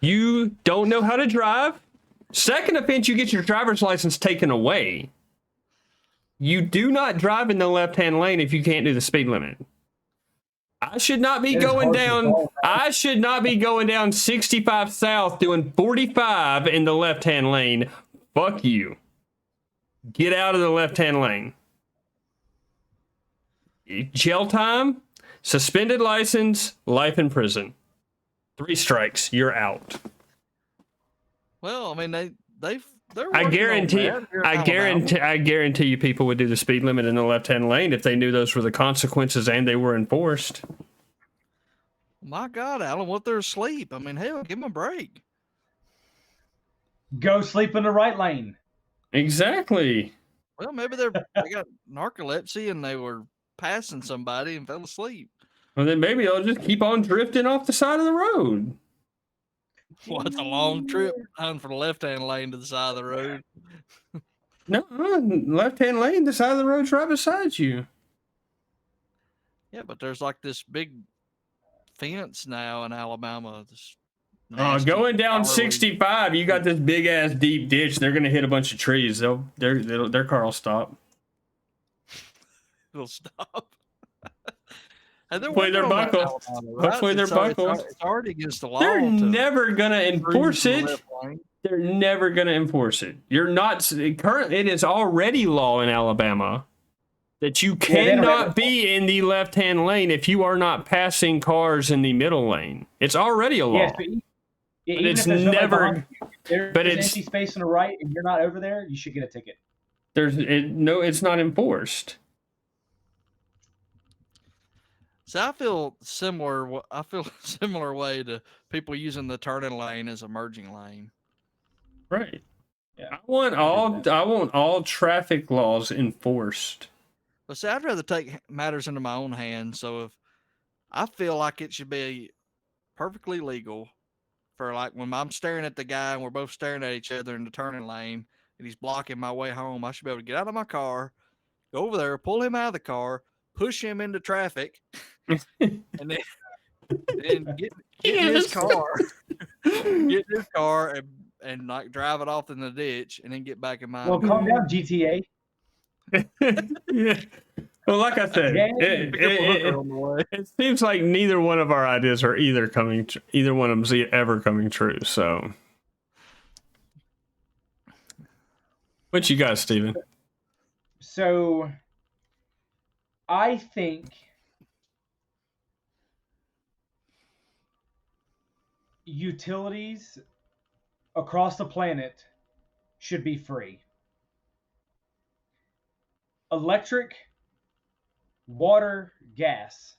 You don't know how to drive. Second offense, you get your driver's license taken away. You do not drive in the left-hand lane if you can't do the speed limit. I should not be going down. I should not be going down 65 south doing 45 in the left-hand lane. Fuck you. Get out of the left-hand lane. Jail time, suspended license, life in prison. 3 strikes, you're out. Well, I mean they're. I guarantee you people would do the speed limit in the left-hand lane if they knew those were the consequences and they were enforced. My God, Alan, what they're asleep? I mean, hell, give them a break. Go sleep in the right lane. Exactly. Well, maybe they got narcolepsy and they were passing somebody and fell asleep. Well, then maybe they'll just keep on drifting off the side of the road. Well, it's a long trip down from the left-hand lane to the side of the road. No, left-hand lane, the side of the road's right beside you. Yeah, but there's like this big fence now in Alabama. nasty. Going down gnarly 65, you got this big ass deep ditch. They're gonna hit a bunch of trees. Their car will stop. It'll stop. And they're Hopefully working they're on that in buckled. Alabama, right? Hopefully they're buckled. It's already against the They're law to never gonna enforce cruise in the it. left lane. They're never gonna enforce it. You're not currently. It is already law in Alabama that you they don't cannot have- be in the left-hand lane if you are not passing cars in the middle lane. It's already a law. Yes, but even it's if there's nobody never- behind you, if there's but it's- empty space on the right and you're not over there, you should get a ticket. It's not enforced. So I feel similar. I feel similar way to people using the turning lane as a merging lane. Right. Yeah. I want all traffic laws enforced. But see, I'd rather take matters into my own hands. So if I feel like it should be perfectly legal for like when I'm staring at the guy and we're both staring at each other in the turning lane and he's blocking my way home, I should be able to get out of my car, go over there, pull him out of the car, push him into traffic, and then get in his car, and like drive it off in the ditch and then get back in my Well, calm down, GTA. Yeah. Well, like I said, Yeah. it seems like neither one of our ideas are either one of them's ever coming true. So, what you got, Steven? So, I think utilities across the planet should be free. Electric, water, gas,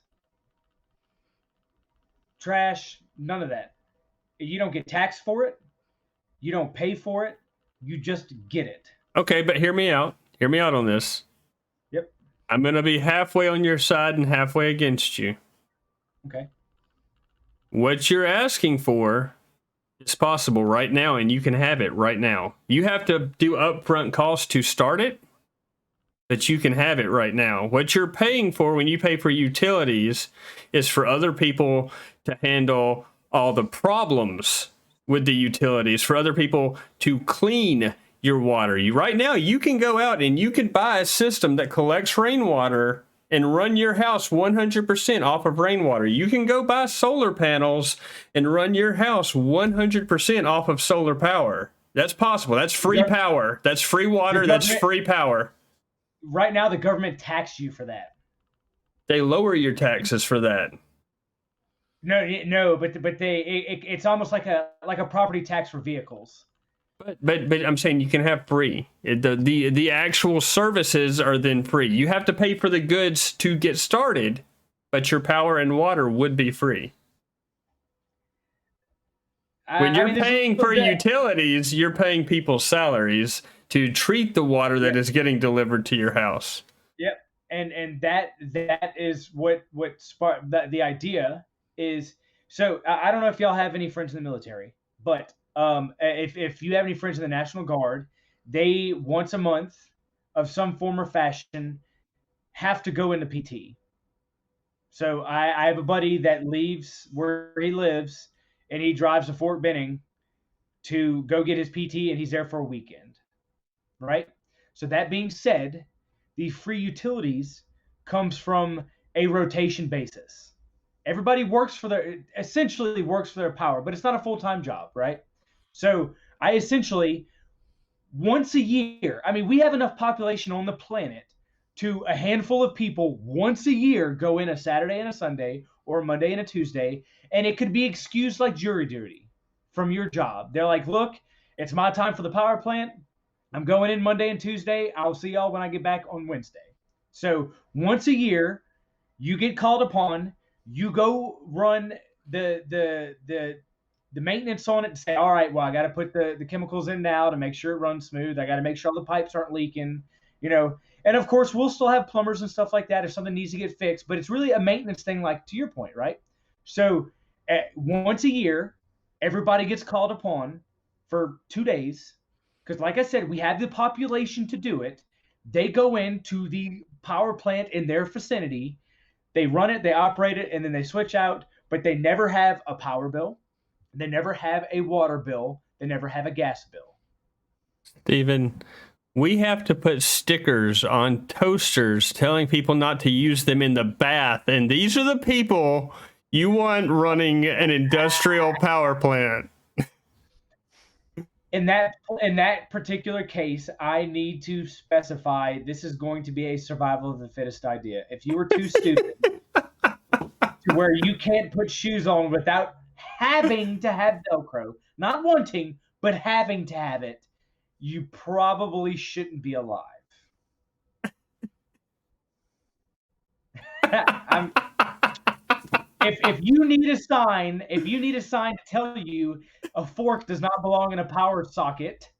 trash, none of that. You don't get taxed for it. You don't pay for it. You just get it. Okay, but hear me out. Hear me out on this. Yep. I'm going to be halfway on your side and halfway against you. Okay. What you're asking for is possible right now, and you can have it right now. You have to do upfront costs to start it, but you can have it right now. What you're paying for when you pay for utilities is for other people to handle all the problems with the utilities, for other people to clean your water. Right now, you can go out and you can buy a system that collects rainwater and run your house 100% off of rainwater. You can go buy solar panels and run your house 100% off of solar power. That's possible. That's free power. That's free water. That's free power. Right now, the government taxes you for that. They lower your taxes for that. No, but it's almost like a property tax for vehicles. But I'm saying you can have free. The actual services are then free. You have to pay for the goods to get started, but your power and water would be free. When you're paying for utilities, you're paying people's salaries to treat the water that is getting delivered to your house. Yep, and that is what sparked the idea is. So I don't know if y'all have any friends in the military, but if you have any friends in the National Guard, they once a month of some form or fashion have to go into PT. So I have a buddy that leaves where he lives and he drives to Fort Benning to go get his PT, and he's there for a weekend, right? So that being said, the free utilities comes from a rotation basis. Everybody essentially works for their power, but it's not a full-time job, right? So I essentially, once a year, I mean, we have enough population on the planet to a handful of people once a year go in a Saturday and a Sunday or a Monday and a Tuesday, and it could be excused like jury duty from your job. They're like, look, it's my time for the power plant. I'm going in Monday and Tuesday. I'll see y'all when I get back on Wednesday. So once a year, you get called upon. You go run the maintenance on it and say, all right, well, I got to put the chemicals in now to make sure it runs smooth. I got to make sure all the pipes aren't leaking, And of course, we'll still have plumbers and stuff like that if something needs to get fixed. But it's really a maintenance thing, like to your point, right? So once a year, everybody gets called upon for 2 days. Because like I said, we have the population to do it. They go into the power plant in their vicinity. They run it, they operate it, and then they switch out. But they never have a power bill. They never have a water bill. They never have a gas bill. Steven, we have to put stickers on toasters telling people not to use them in the bath. And these are the people you want running an industrial power plant. In that particular case, I need to specify this is going to be a survival of the fittest idea. If you were too stupid to where you can't put shoes on without having to have Velcro, not wanting, but having to have it, you probably shouldn't be alive. If you need a sign to tell you a fork does not belong in a power socket,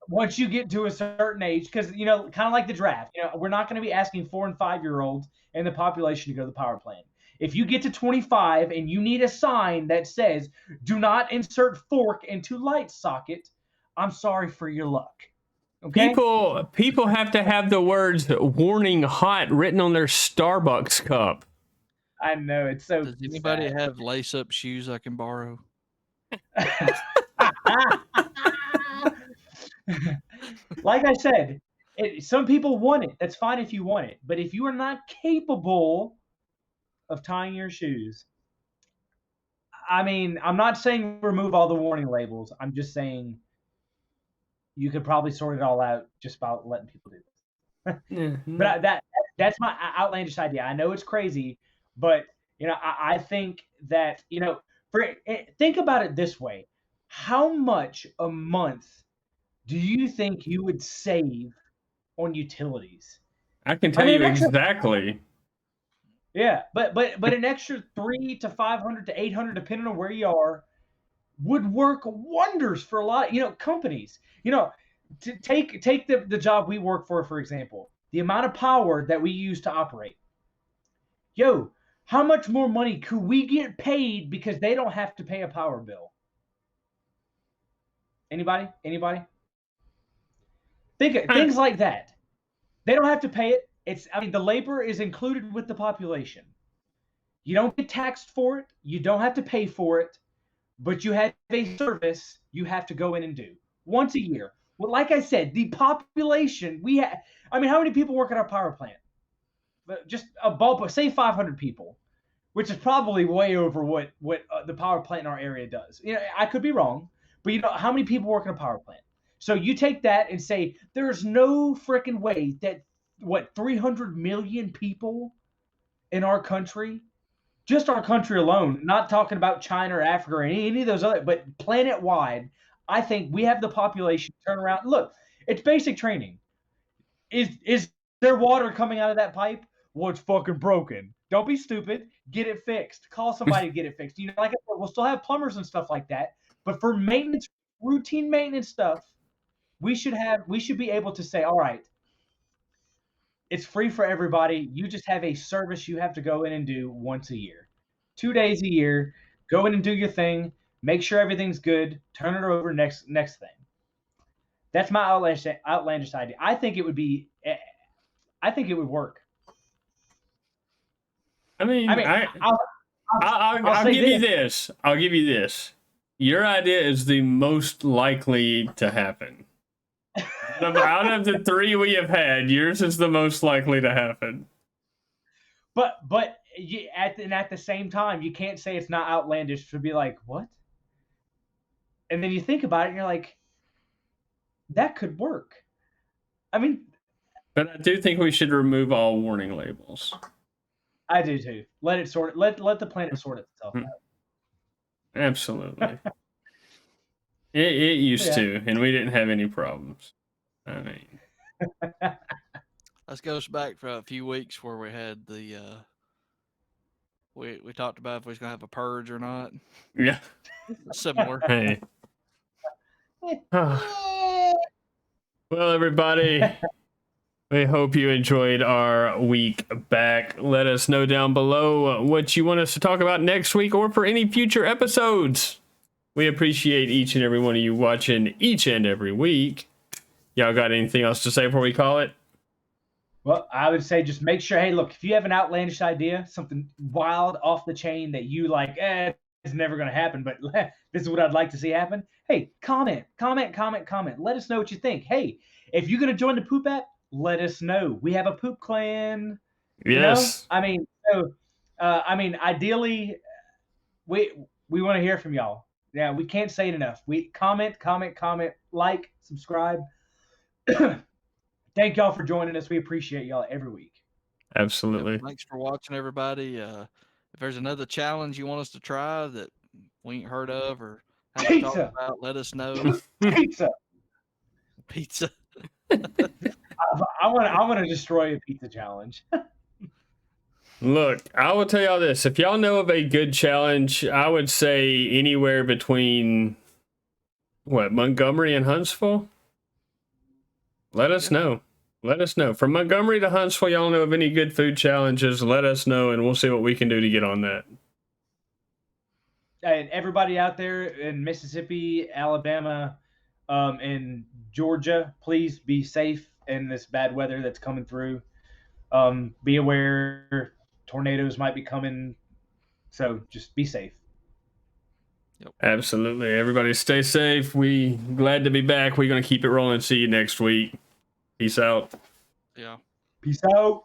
once you get to a certain age, because kind of like the draft, we're not going to be asking 4 and 5-year-olds in the population to go to the power plant. If you get to 25 and you need a sign that says "Do not insert fork into light socket," I'm sorry for your luck. Okay. People have to have the words "warning hot" written on their Starbucks cup. I know, it's so. Does anybody sad. have lace-up shoes I can borrow? Like I said, some people want it. That's fine if you want it. But if you are not capable of tying your shoes, I mean, I'm not saying remove all the warning labels. I'm just saying you could probably sort it all out just by letting people do this. Mm-hmm. But that's my outlandish idea. I know it's crazy, but I think that think about it this way: how much a month do you think you would save on utilities? I can tell you exactly. Yeah, but an extra $300 to $500 to $800, depending on where you are, would work wonders for a lot of companies. To take the job we work for example, the amount of power that we use to operate. How much more money could we get paid because they don't have to pay a power bill? Anybody? Things like that. They don't have to pay it. The labor is included with the population. You don't get taxed for it. You don't have to pay for it, but you have a service you have to go in and do once a year. Well, like I said, the population how many people work at our power plant? Just a ballpark, say 500 people, which is probably way over what the power plant in our area does. I could be wrong, but how many people work in a power plant? So you take that and say there's no freaking way that 300 million people in our country, just our country alone, not talking about China or Africa or any of those other, but planet wide, I think we have the population to turn around. Look, it's basic training. Is there water coming out of that pipe? Well, it's fucking broken. Don't be stupid. Get it fixed. Call somebody to get it fixed. Like I said, we'll still have plumbers and stuff like that, but for maintenance, routine maintenance stuff, we should be able to say, all right, it's free for everybody. You just have a service you have to go in and do once a year, 2 days a year. Go in and do your thing. Make sure everything's good. Turn it over. Next thing. That's my outlandish idea. I think it would work. I'll give you this. I'll give you this. Your idea is the most likely to happen. Out of the 3 we have had, yours is the most likely to happen. But at the same time, you can't say it's not outlandish to be like, what? And then you think about it and you're like, that could work. But I do think we should remove all warning labels. I do too. Let the planet sort itself out. Absolutely. It used to, and we didn't have any problems. This goes back for a few weeks where we had the we talked about if we was gonna have a purge or not. Yeah. Similar. Hey. Well, everybody, we hope you enjoyed our week back. Let us know down below what you want us to talk about next week or for any future episodes. We appreciate each and every one of you watching each and every week. Y'all got anything else to say before we call it? Well, I would say just make sure, hey, look, if you have an outlandish idea, something wild off the chain that you like, is never going to happen, but this is what I'd like to see happen. Hey, comment. Let us know what you think. Hey, if you're going to join the Poop app, let us know. We have a Poop clan. Yes. I mean, ideally, we want to hear from y'all. Yeah, we can't say it enough. We comment, like, subscribe. Thank y'all for joining us. We appreciate y'all every week. Absolutely. Thanks for watching, everybody. If there's another challenge you want us to try that we ain't heard of or haven't talked Pizza. about, let us know. Pizza. Pizza. I want to destroy a pizza challenge. Look, I will tell y'all this. If y'all know of a good challenge, I would say anywhere between, Montgomery and Huntsville? Let us know. Let us know. From Montgomery to Huntsville, y'all know of any good food challenges, let us know, and we'll see what we can do to get on that. And everybody out there in Mississippi, Alabama, and Georgia, please be safe in this bad weather that's coming through. Be aware tornadoes might be coming, so just be safe. Yep. Absolutely. Everybody stay safe. We glad to be back. We're going to keep it rolling. See you next week. Peace out. Yeah. Peace out.